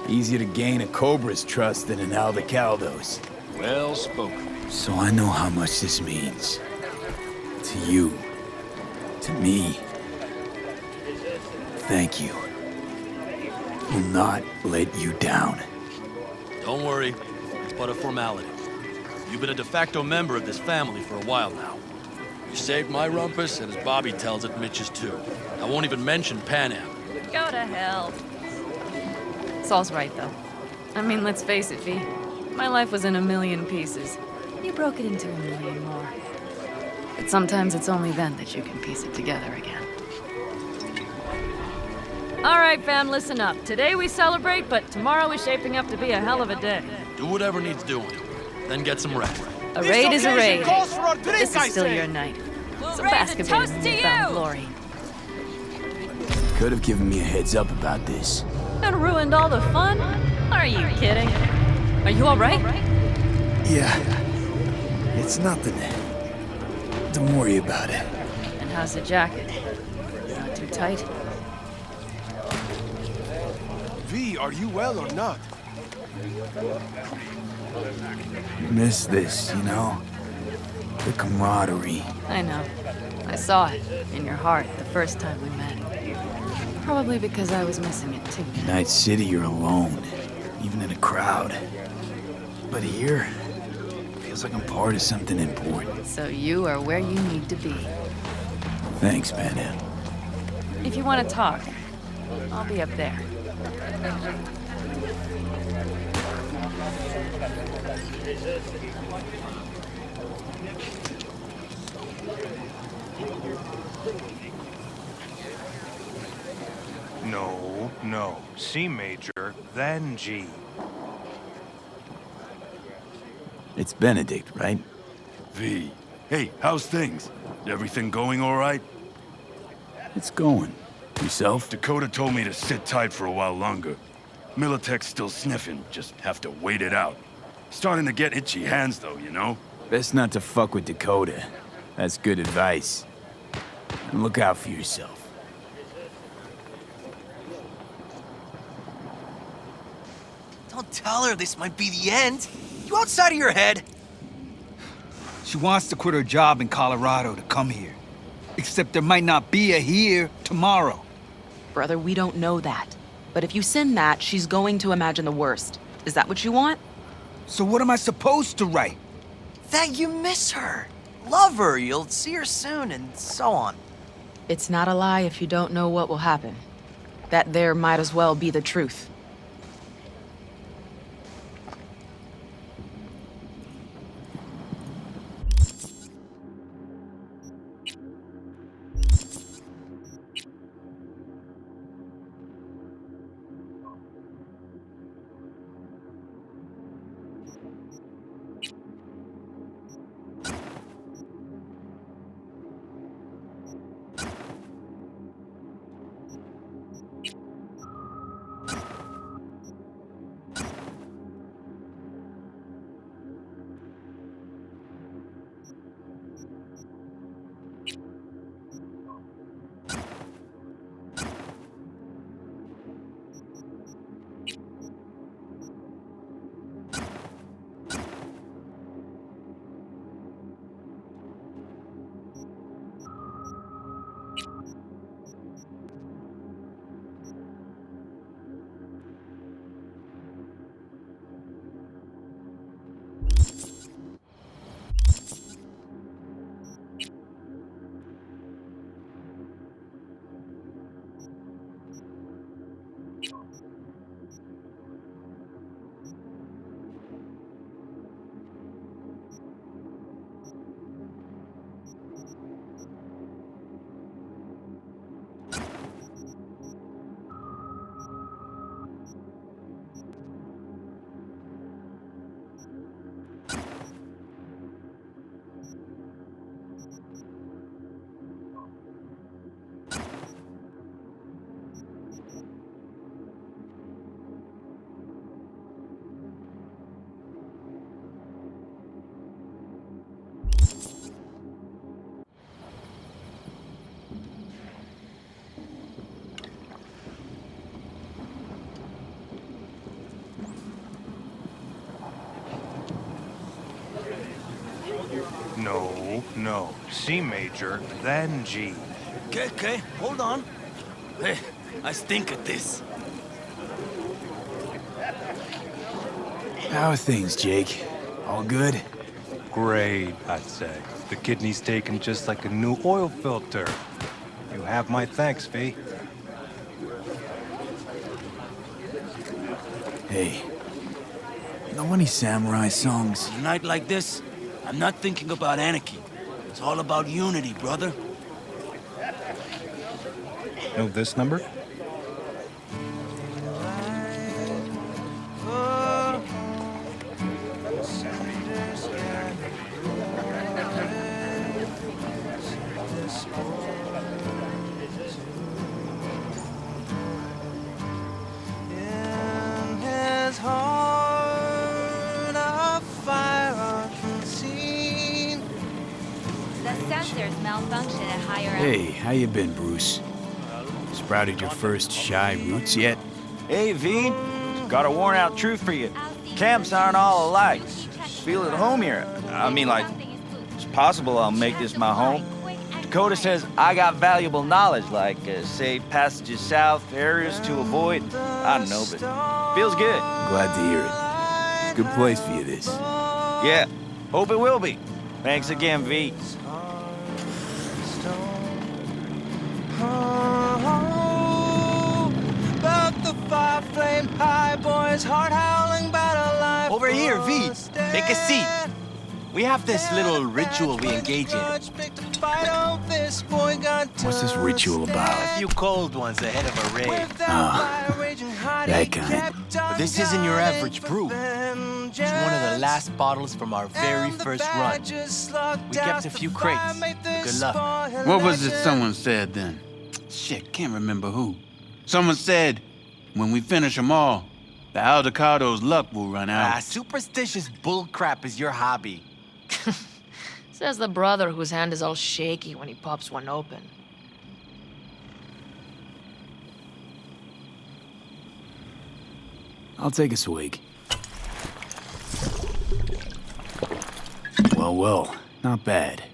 Easier to gain a Cobra's trust than an Aldecaldo's.
Well spoken.
So I know how much this means. To you. To me. Thank you. Will not let you down.
Don't worry. It's but a formality. You've been a de facto member of this family for a while now. You saved my rumpus, and as Bobby tells it, Mitch's too. I won't even mention Pan Am.
Go to hell. Saul's right, though. I mean, let's face it, V. My life was in a million pieces. You broke it into a million more. But sometimes it's only then that you can piece it together again. All right, fam, listen up. Today we celebrate, but tomorrow is shaping up to be a hell of a day.
Do whatever needs doing. Then get some rest.
A raid is a raid.
Drink,
This is still your night. So bask a bit in your newfound glory.
Could have given me a heads up about this.
And ruined all the fun? Are you kidding? Are you all right?
Yeah. It's nothing. Don't worry about it.
And how's the jacket? Not too tight?
V, are you well or not?
Miss this, you know? The camaraderie.
I know. I saw it in your heart the first time we met. Probably because I was missing it too.
In Night City, you're alone, even in a crowd. But here, feels like I'm part of something important.
So you are where you need to be.
Thanks, Pan Am.
If you want to talk, I'll be up there.
No. C major, then G.
It's Benedict, right?
V. Hey, how's things? Everything going all right?
It's going. Yourself?
Dakota told me to sit tight for a while longer. Militech's still sniffing, just have to wait it out. Starting to get itchy hands though, you know?
Best not to fuck with Dakota. That's good advice. And look out for yourself.
Don't tell her this might be the end. You outside of your head?
She wants to quit her job in Colorado to come here. Except there might not be a here tomorrow.
Brother, we don't know that. But if you send that, she's going to imagine the worst. Is that what you want?
So what am I supposed to write?
That you miss her. love her, you'll see her soon, and so on.
It's not a lie if you don't know what will happen. That there might as well be the truth.
No. C major, then G.
Okay, hold on. Hey, I stink at this.
How are things, Jake? All good?
Great, I'd say. The kidney's taken just like a new oil filter. You have my thanks, V.
Hey, know any samurai songs?
A night like this, I'm not thinking about anarchy. It's all about unity, brother.
Know this number?
Hey, how you been, Bruce? Sprouted your first shy roots yet?
Hey, V. Got a worn-out truth for you. Camps aren't all alike. Feel at home here. I mean, like, it's possible I'll make this my home. Dakota says I got valuable knowledge, like, say, passages south, areas to avoid. I don't know, but feels good.
Glad to hear it. It's a good place for you, this.
Yeah, hope it will be. Thanks again, V.
Flame high, boys, heart howling battle life. Over here, V. Take a seat. We have this little ritual we engage in.
What's this ritual about?
A few cold ones ahead of a raid.
That kind.
But this isn't your average brew. It's one of the last bottles from our very first run. We kept a few crates. Good luck.
What was it someone said then? Shit, can't remember who. Someone said, when we finish them all, the Aldecado's luck will run out.
Superstitious bullcrap is your hobby.
Says the brother whose hand is all shaky when he pops one open.
I'll take a swig. Well, not bad.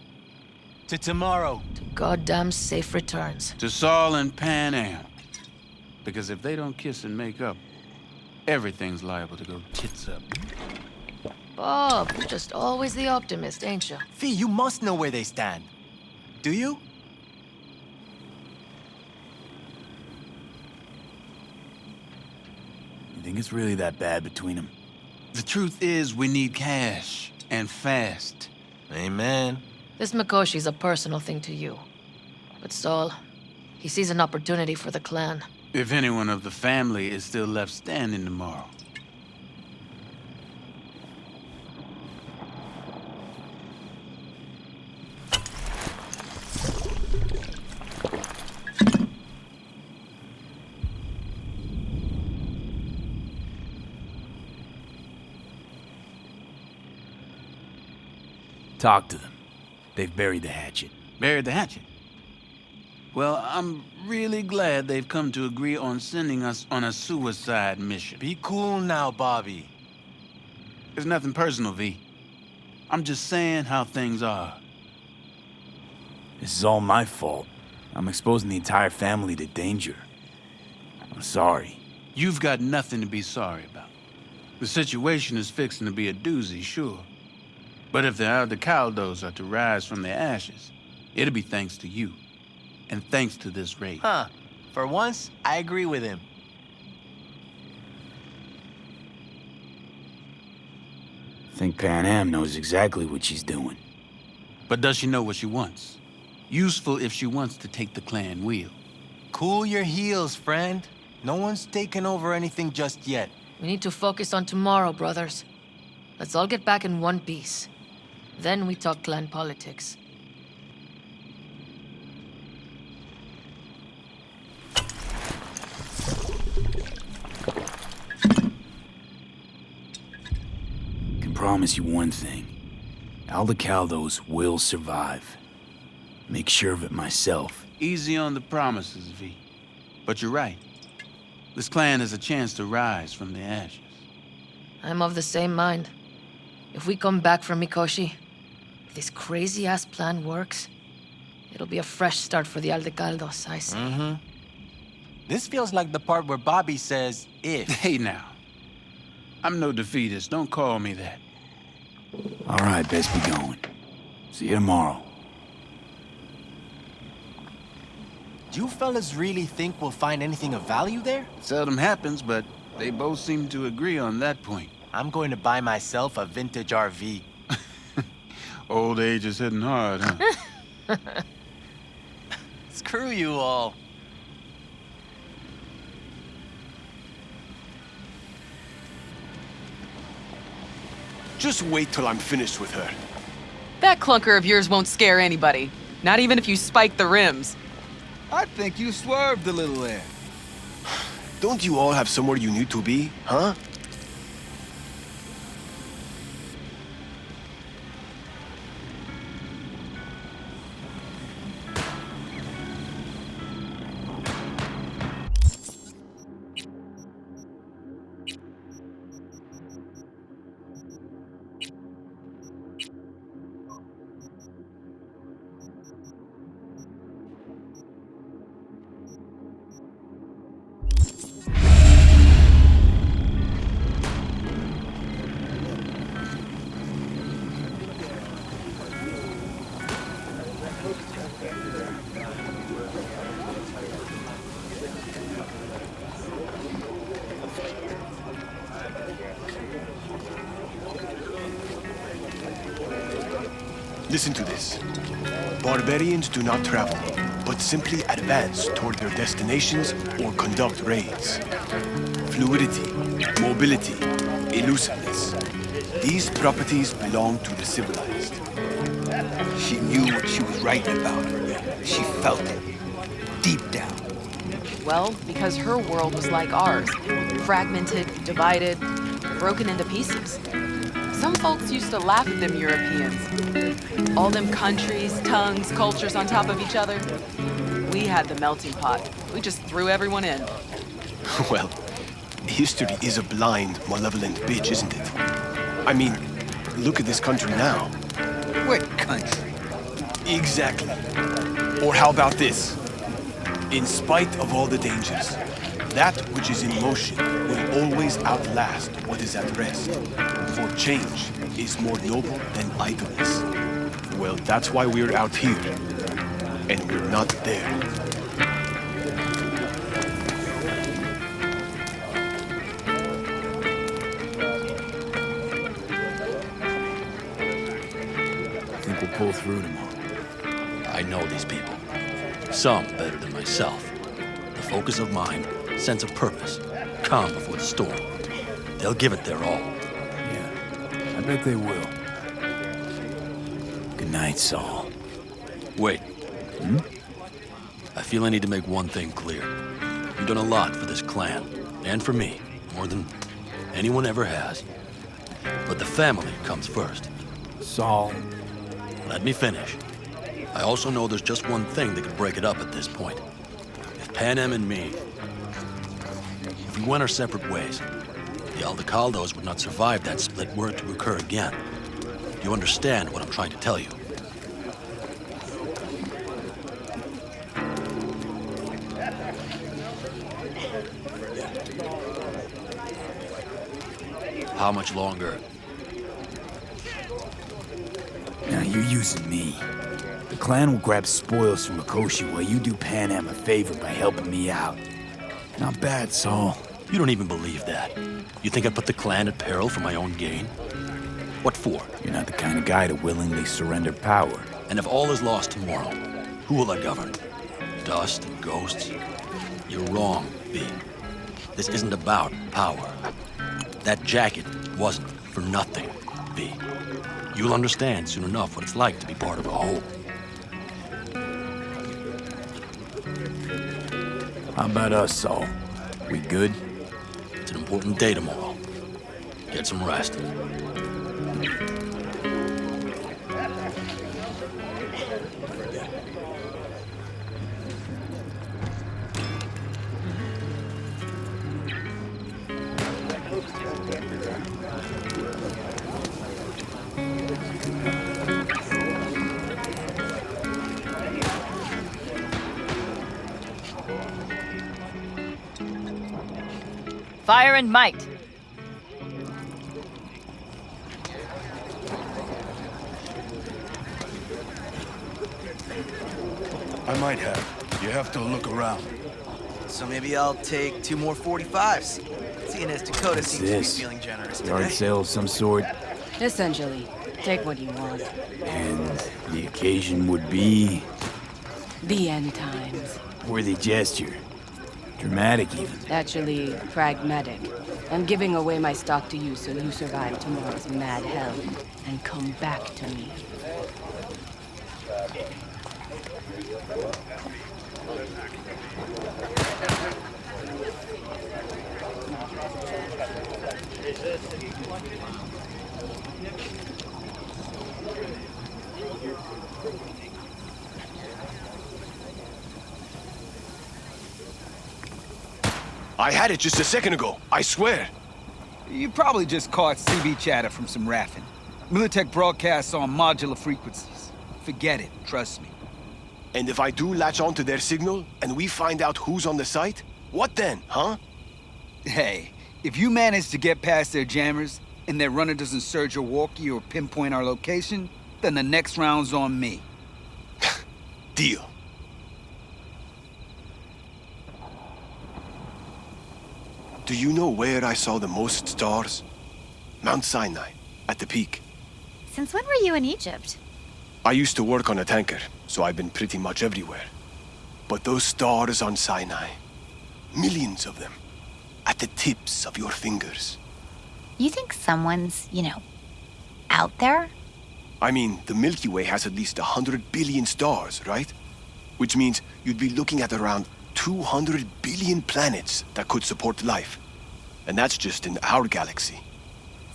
To tomorrow.
To goddamn safe returns.
To Saul and Pan Am. Because if they don't kiss and make up, everything's liable to go tits up.
Bob, you're just always the optimist, ain't you?
V, you must know where they stand. Do you?
You think it's really that bad between them?
The truth is, we need cash, and fast.
Amen.
This Mikoshi's a personal thing to you. But Saul, he sees an opportunity for the clan.
If anyone of the family is still left standing tomorrow.
Talk to them. They've buried the hatchet.
Buried the hatchet? Well, I'm really glad they've come to agree on sending us on a suicide mission.
Be cool now, Bobby.
It's nothing personal, V. I'm just saying how things are.
This is all my fault. I'm exposing the entire family to danger. I'm sorry.
You've got nothing to be sorry about. The situation is fixing to be a doozy, sure. But if the Aldecaldos are to rise from their ashes, it'll be thanks to you. And thanks to this raid.
Huh. For once, I agree with him.
I think Pan Am knows exactly what she's doing.
But does she know what she wants? Useful if she wants to take the clan wheel.
Cool your heels, friend. No one's taken over anything just yet.
We need to focus on tomorrow, brothers. Let's all get back in one piece. Then we talk clan politics.
I can promise you one thing. Aldecaldos will survive. Make sure of it myself.
Easy on the promises, V. But you're right. This clan has a chance to rise from the ashes.
I'm of the same mind. If we come back from Mikoshi, if this crazy-ass plan works, it'll be a fresh start for the Aldecaldos, I say.
Mm-hmm. This feels like the part where Bobby says, if.
Hey now. I'm no defeatist, don't call me that.
All right, best be going. See you tomorrow.
Do you fellas really think we'll find anything of value there?
Seldom happens, but they both seem to agree on that point.
I'm going to buy myself a vintage RV.
Old age is hitting hard, huh?
Screw you all.
Just wait till I'm finished with her.
That clunker of yours won't scare anybody. Not even if you spike the rims.
I think you swerved a little there.
Don't you all have somewhere you need to be, huh? Listen to this. Barbarians do not travel, but simply advance toward their destinations or conduct raids. Fluidity, mobility, elusiveness. These properties belong to the civilized.
She knew what she was writing about. She felt it. Deep down.
Well, because her world was like ours. Fragmented, divided, broken into pieces. Some folks used to laugh at them Europeans. All them countries, tongues, cultures on top of each other. We had the melting pot. We just threw everyone in.
Well, history is a blind, malevolent bitch, isn't it? I mean, look at this country now.
What country?
Exactly. Or how about this? In spite of all the dangers, That which is in motion will always outlast what is at rest. For change is more noble than idleness. Well, that's why we're out here. And we're not there.
I think we'll pull through tomorrow.
I know these people. Some better than myself. The focus of mind, sense of purpose, calm before the storm. They'll give it their all.
Yeah, I bet they will. Good night, Saul.
Wait. I feel I need to make one thing clear. You've done a lot for this clan, and for me, more than anyone ever has. But the family comes first.
Saul.
Let me finish. I also know there's just one thing that could break it up at this point. If Panem and me, if we went our separate ways, the Aldecaldos would not survive that split were it to occur again. Do you understand what I'm trying to tell you? How much longer?
Now you're using me. The clan will grab spoils from Mikoshi while you do Panem a favor by helping me out. Not bad, Saul.
You don't even believe that. You think I'd put the clan at peril for my own gain? What for?
You're not the kind of guy to willingly surrender power.
And if all is lost tomorrow, who will I govern? Dust and ghosts? You're wrong, B. This isn't about power. That jacket wasn't for nothing, B. You'll understand soon enough what it's like to be part of a whole.
How about us, Saul? We good?
It's an important day tomorrow. Get some rest.
Fire and might.
I might have. You have to look around.
So maybe I'll take 2 more 45s. Seeing as Dakota
What's
seems
this?
to be feeling generous
Yard
today.
sale of some sort?
Essentially, take what you want.
And the occasion would be...
The end times.
worthy gesture. Dramatic, even.
Actually, pragmatic. I'm giving away my stock to you so you survive tomorrow's mad hell and come back to me.
I had it just a second ago, I swear.
You probably just caught CB chatter from some raffing. Militech broadcasts on modular frequencies. Forget it, trust me.
And if I do latch onto their signal, and we find out who's on the site, what then, huh?
Hey, if you manage to get past their jammers, and their runner doesn't surge or walk you or pinpoint our location, then the next round's on me.
Deal. Do you know where I saw the most stars? Mount Sinai, at the peak.
Since when were you in Egypt?
I used to work on a tanker, so I've been pretty much everywhere. But those stars on Sinai, millions of them, at the tips of your fingers.
You think someone's, out there?
I mean, the Milky Way has at least 100 billion stars, right? Which means you'd be looking at around 200 billion planets that could support life. And that's just in our galaxy.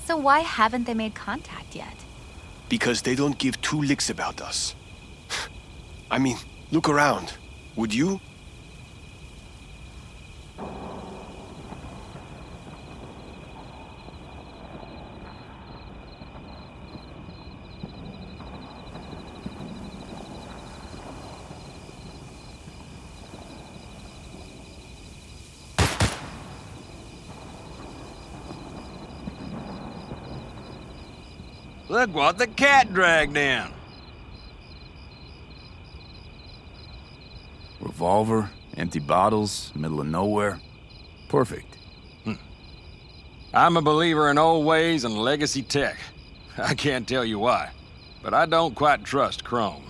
So why haven't they made contact yet?
Because they don't give two licks about us. I mean, look around. Would you?
Look what the cat dragged in.
Revolver, empty bottles, middle of nowhere. Perfect.
I'm a believer in old ways and legacy tech. I can't tell you why, but I don't quite trust Chrome.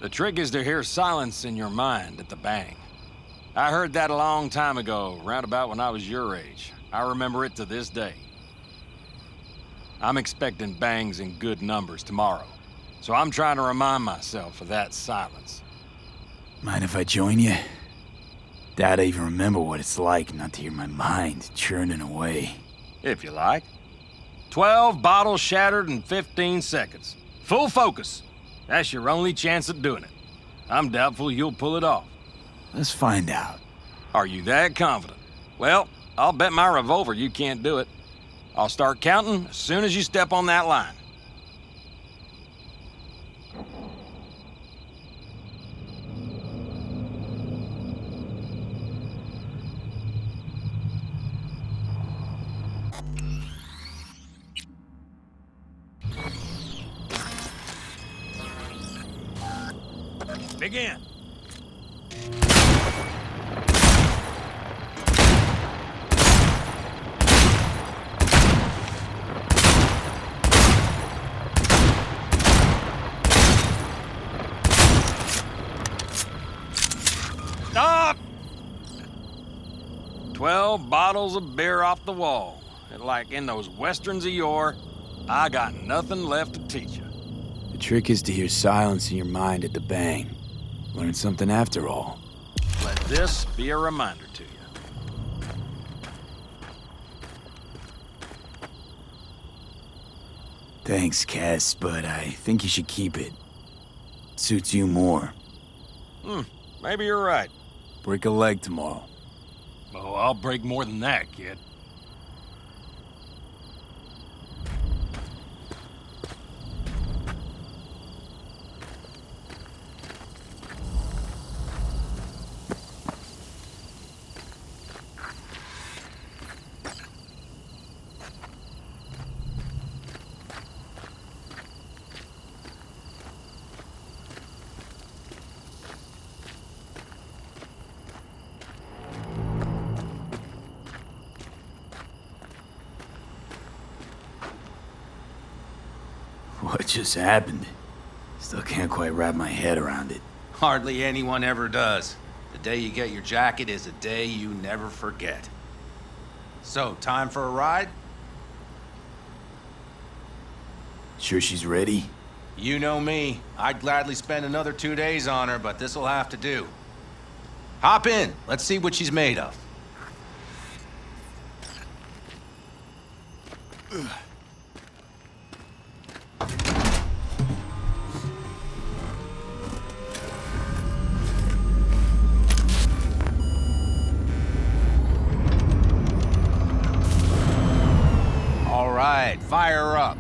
The trick is to hear silence in your mind at the bang. I heard that a long time ago, round about when I was your age. I remember it to this day. I'm expecting bangs in good numbers tomorrow, so I'm trying to remind myself of that silence.
Mind if I join you? Doubt I even remember what it's like not to hear my mind churning away.
If you like. 12 bottles shattered in 15 seconds. Full focus. That's your only chance at doing it. I'm doubtful you'll pull it off.
Let's find out.
Are you that confident? Well, I'll bet my revolver you can't do it. I'll start counting as soon as you step on that line. Begin. Stop! 12 bottles of beer off the wall. And like in those westerns of yore, I got nothing left to teach you.
The trick is to hear silence in your mind at the bang. Learn something after all.
Let this be a reminder to you.
Thanks, Cass, but I think you should keep it. Suits you more.
Maybe you're right.
Break a leg tomorrow.
Oh, I'll break more than that, kid.
What just happened? Still can't quite wrap my head around it.
Hardly anyone ever does. The day you get your jacket is a day you never forget. So, time for a ride?
Sure she's ready?
You know me. I'd gladly spend another 2 days on her, but this'll have to do. Hop in. Let's see what she's made of. All right, fire her up.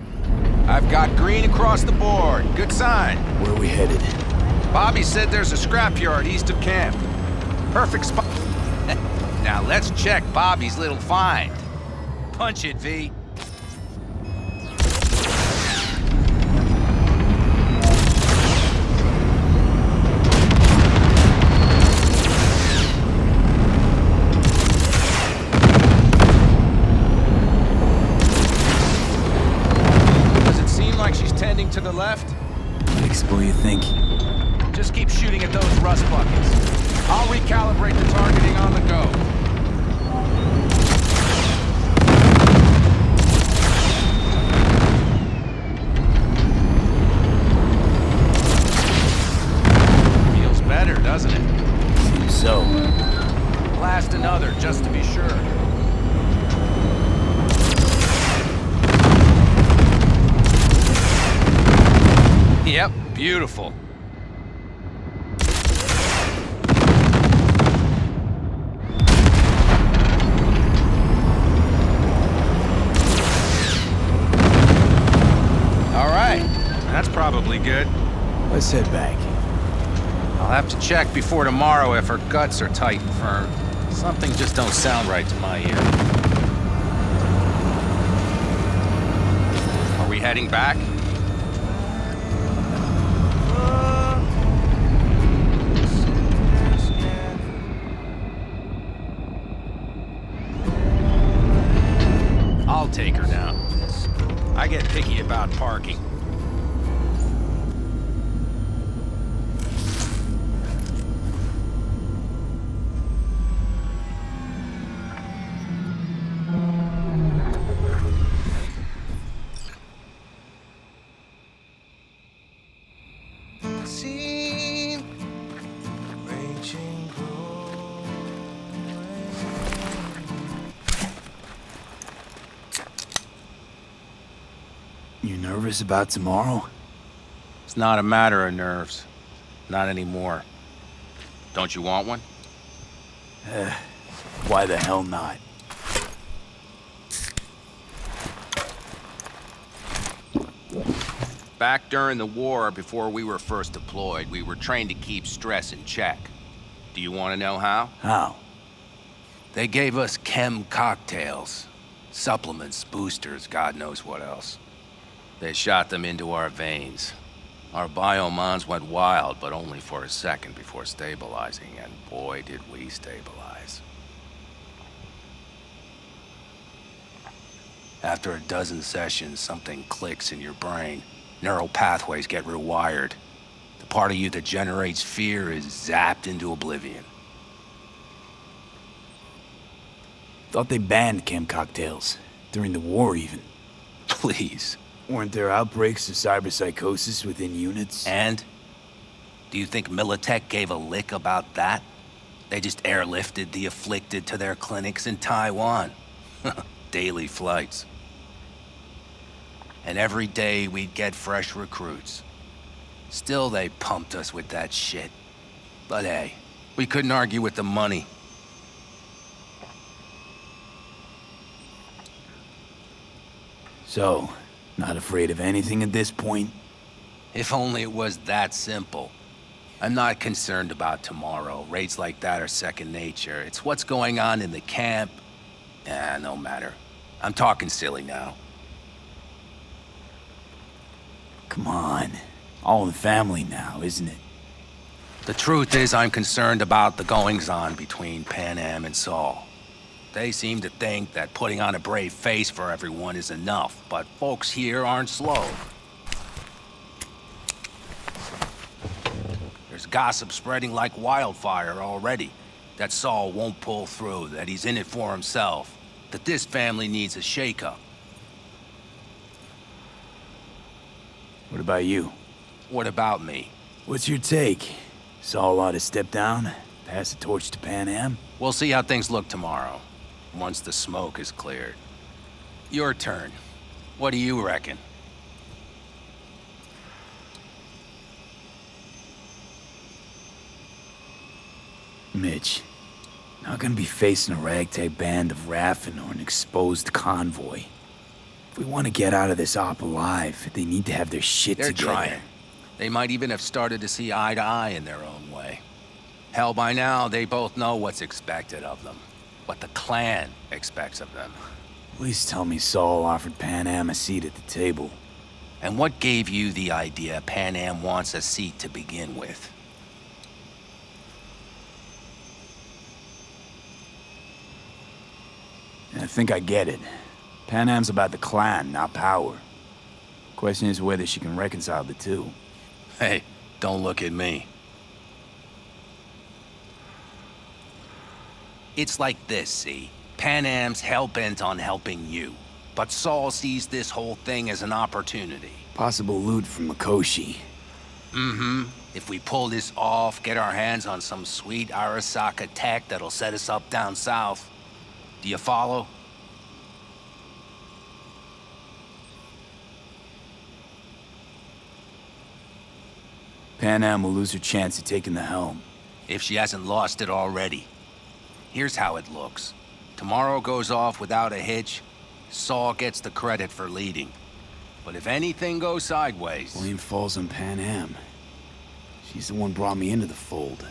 I've got green across the board. Good sign.
Where are we headed?
Bobby said there's a scrapyard east of camp. Perfect spot. Now let's check Bobby's little find. Punch it, V. To the left?
Fixable, you think?
Just keep shooting at those rust buckets. I'll recalibrate the targeting on the go. Feels better, doesn't it?
Seems so.
Blast another, just to be sure. Yep, beautiful. All right, that's probably good.
Let's head back.
I'll have to check before tomorrow if her guts are tight and firm. Something just don't sound right to my ear. heading back? I'll take her now. I get picky about parking.
You nervous about tomorrow?
It's not a matter of nerves. Not anymore. Don't you want one?
Why the hell not?
Back during the war, before we were first deployed, we were trained to keep stress in check. Do you want to know how?
How?
They gave us chem cocktails. Supplements, boosters, God knows what else. They shot them into our veins. Our biomons went wild, but only for a second before stabilizing, and boy did we stabilize. After a dozen sessions, something clicks in your brain. Neural pathways get rewired. The part of you that generates fear is zapped into oblivion.
Thought they banned chem cocktails. During the war, even.
Please.
Weren't there outbreaks of cyberpsychosis within units?
And? Do you think Militech gave a lick about that? They just airlifted the afflicted to their clinics in Taiwan. Daily flights. And every day we'd get fresh recruits. Still, they pumped us with that shit. But hey, we couldn't argue with the money.
So, not afraid of anything at this point?
If only it was that simple. I'm not concerned about tomorrow. Raids like that are second nature. It's what's going on in the camp. No matter. I'm talking silly now.
Come on. All in the family now, isn't it?
The truth is, I'm concerned about the goings-on between Pan Am and Saul. They seem to think that putting on a brave face for everyone is enough, but folks here aren't slow. There's gossip spreading like wildfire already. That Saul won't pull through, that he's in it for himself, that this family needs a shake-up.
What about you?
What about me?
What's your take? Saul ought to step down, pass the torch to Pan Am?
We'll see how things look tomorrow, once the smoke is cleared. Your turn. What do you reckon?
Mitch, not gonna be facing a ragtag band of Raffen or an exposed convoy. If we want to get out of this op alive, they need to have their shit
They're
together.
trying. They might even have started to see eye to eye in their own way. Hell, by now, they both know what's expected of them. What the clan expects of them.
Please tell me Saul offered Pan Am a seat at the table.
And what gave you the idea Pan Am wants a seat to begin with?
I think I get it. Pan Am's about the clan, not power. Question is whether she can reconcile the two.
Hey, don't look at me. It's like this, see? Pan Am's hell-bent on helping you. But Saul sees this whole thing as an opportunity.
Possible loot from Mikoshi.
Mm-hmm. If we pull this off, get our hands on some sweet Arasaka tech that'll set us up down south. Do you follow?
Pan Am will lose her chance at taking the helm.
If she hasn't lost it already. Here's how it looks. Tomorrow goes off without a hitch. Saul gets the credit for leading. But if anything goes sideways...
Blame falls on Pan Am. She's the one brought me into the fold.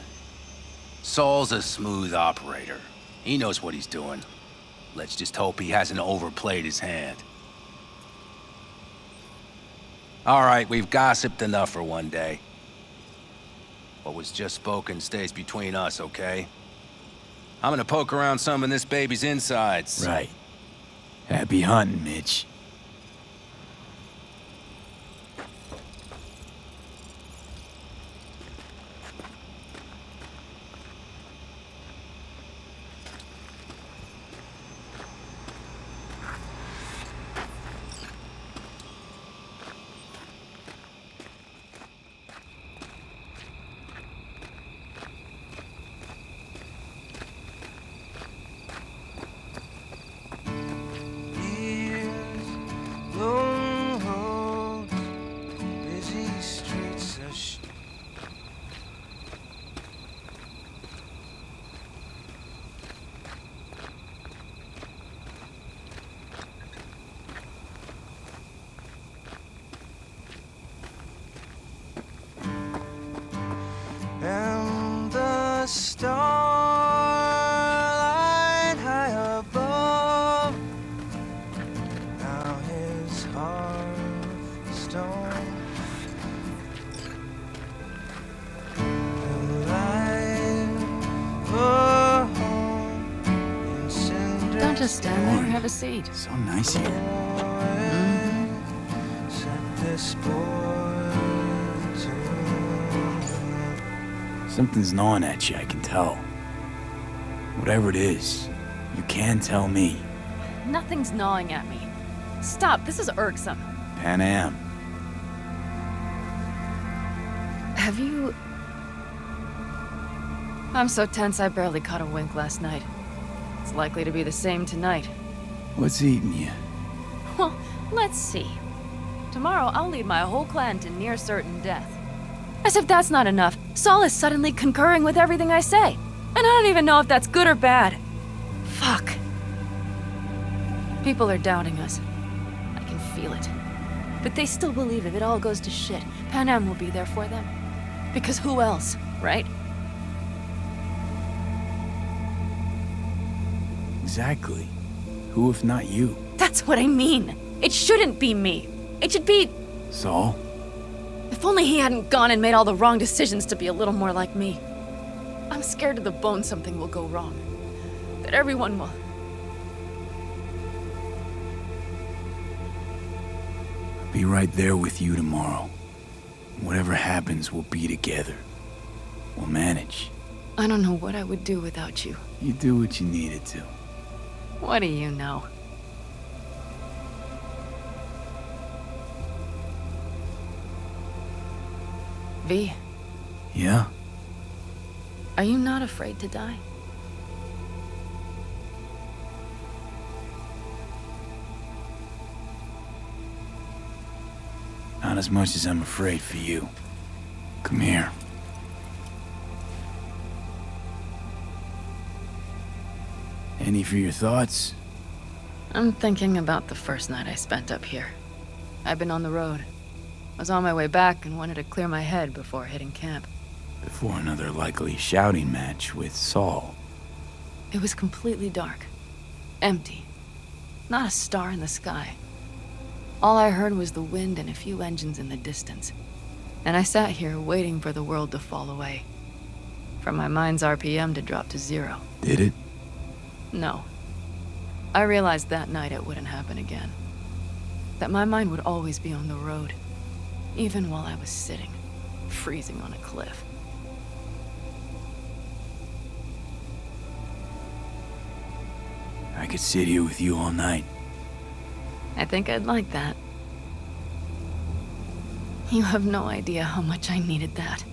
Saul's a smooth operator. He knows what he's doing. Let's just hope he hasn't overplayed his hand. All right, we've gossiped enough for one day. What was just spoken stays between us, okay? I'm gonna poke around some of this baby's insides.
Right. Happy hunting, Mitch.
And the starlight high above, now his hearthstone, the light of a home in cinder.
Don't just stand there, have a seat.
So nice here.
Set this boy
Something's gnawing at you, I can tell. Whatever it is, you can tell me.
Nothing's gnawing at me. Stop, this is irksome.
Pan Am.
Have you... I'm so tense I barely caught a wink last night. It's likely to be the same tonight.
What's eating you?
Well, let's see. Tomorrow I'll lead my whole clan to near certain death. As if that's not enough, Saul is suddenly concurring with everything I say. And I don't even know if that's good or bad. Fuck. People are doubting us. I can feel it. But they still believe if it all goes to shit, Pan Am will be there for them. Because who else, right?
Exactly. Who if not you?
That's what I mean. It shouldn't be me. It should be...
Saul?
If only he hadn't gone and made all the wrong decisions to be a little more like me. I'm scared to the bone something will go wrong. That everyone will...
I'll be right there with you tomorrow. Whatever happens, we'll be together. We'll manage.
I don't know what I would do without you.
You do what you needed to.
What do you know? V.
Yeah?
Are you not afraid to die?
Not as much as I'm afraid for you. Come here. Any for your thoughts?
I'm thinking about the first night I spent up here. I've been on the road. I was on my way back and wanted to clear my head before hitting camp.
Before another likely shouting match with Saul.
It was completely dark. Empty. Not a star in the sky. All I heard was the wind and a few engines in the distance. And I sat here waiting for the world to fall away. For my mind's RPM to drop to 0.
Did it?
No. I realized that night it wouldn't happen again. That my mind would always be on the road. Even while I was sitting, freezing on a cliff.
I could sit here with you all night.
I think I'd like that. You have no idea how much I needed that.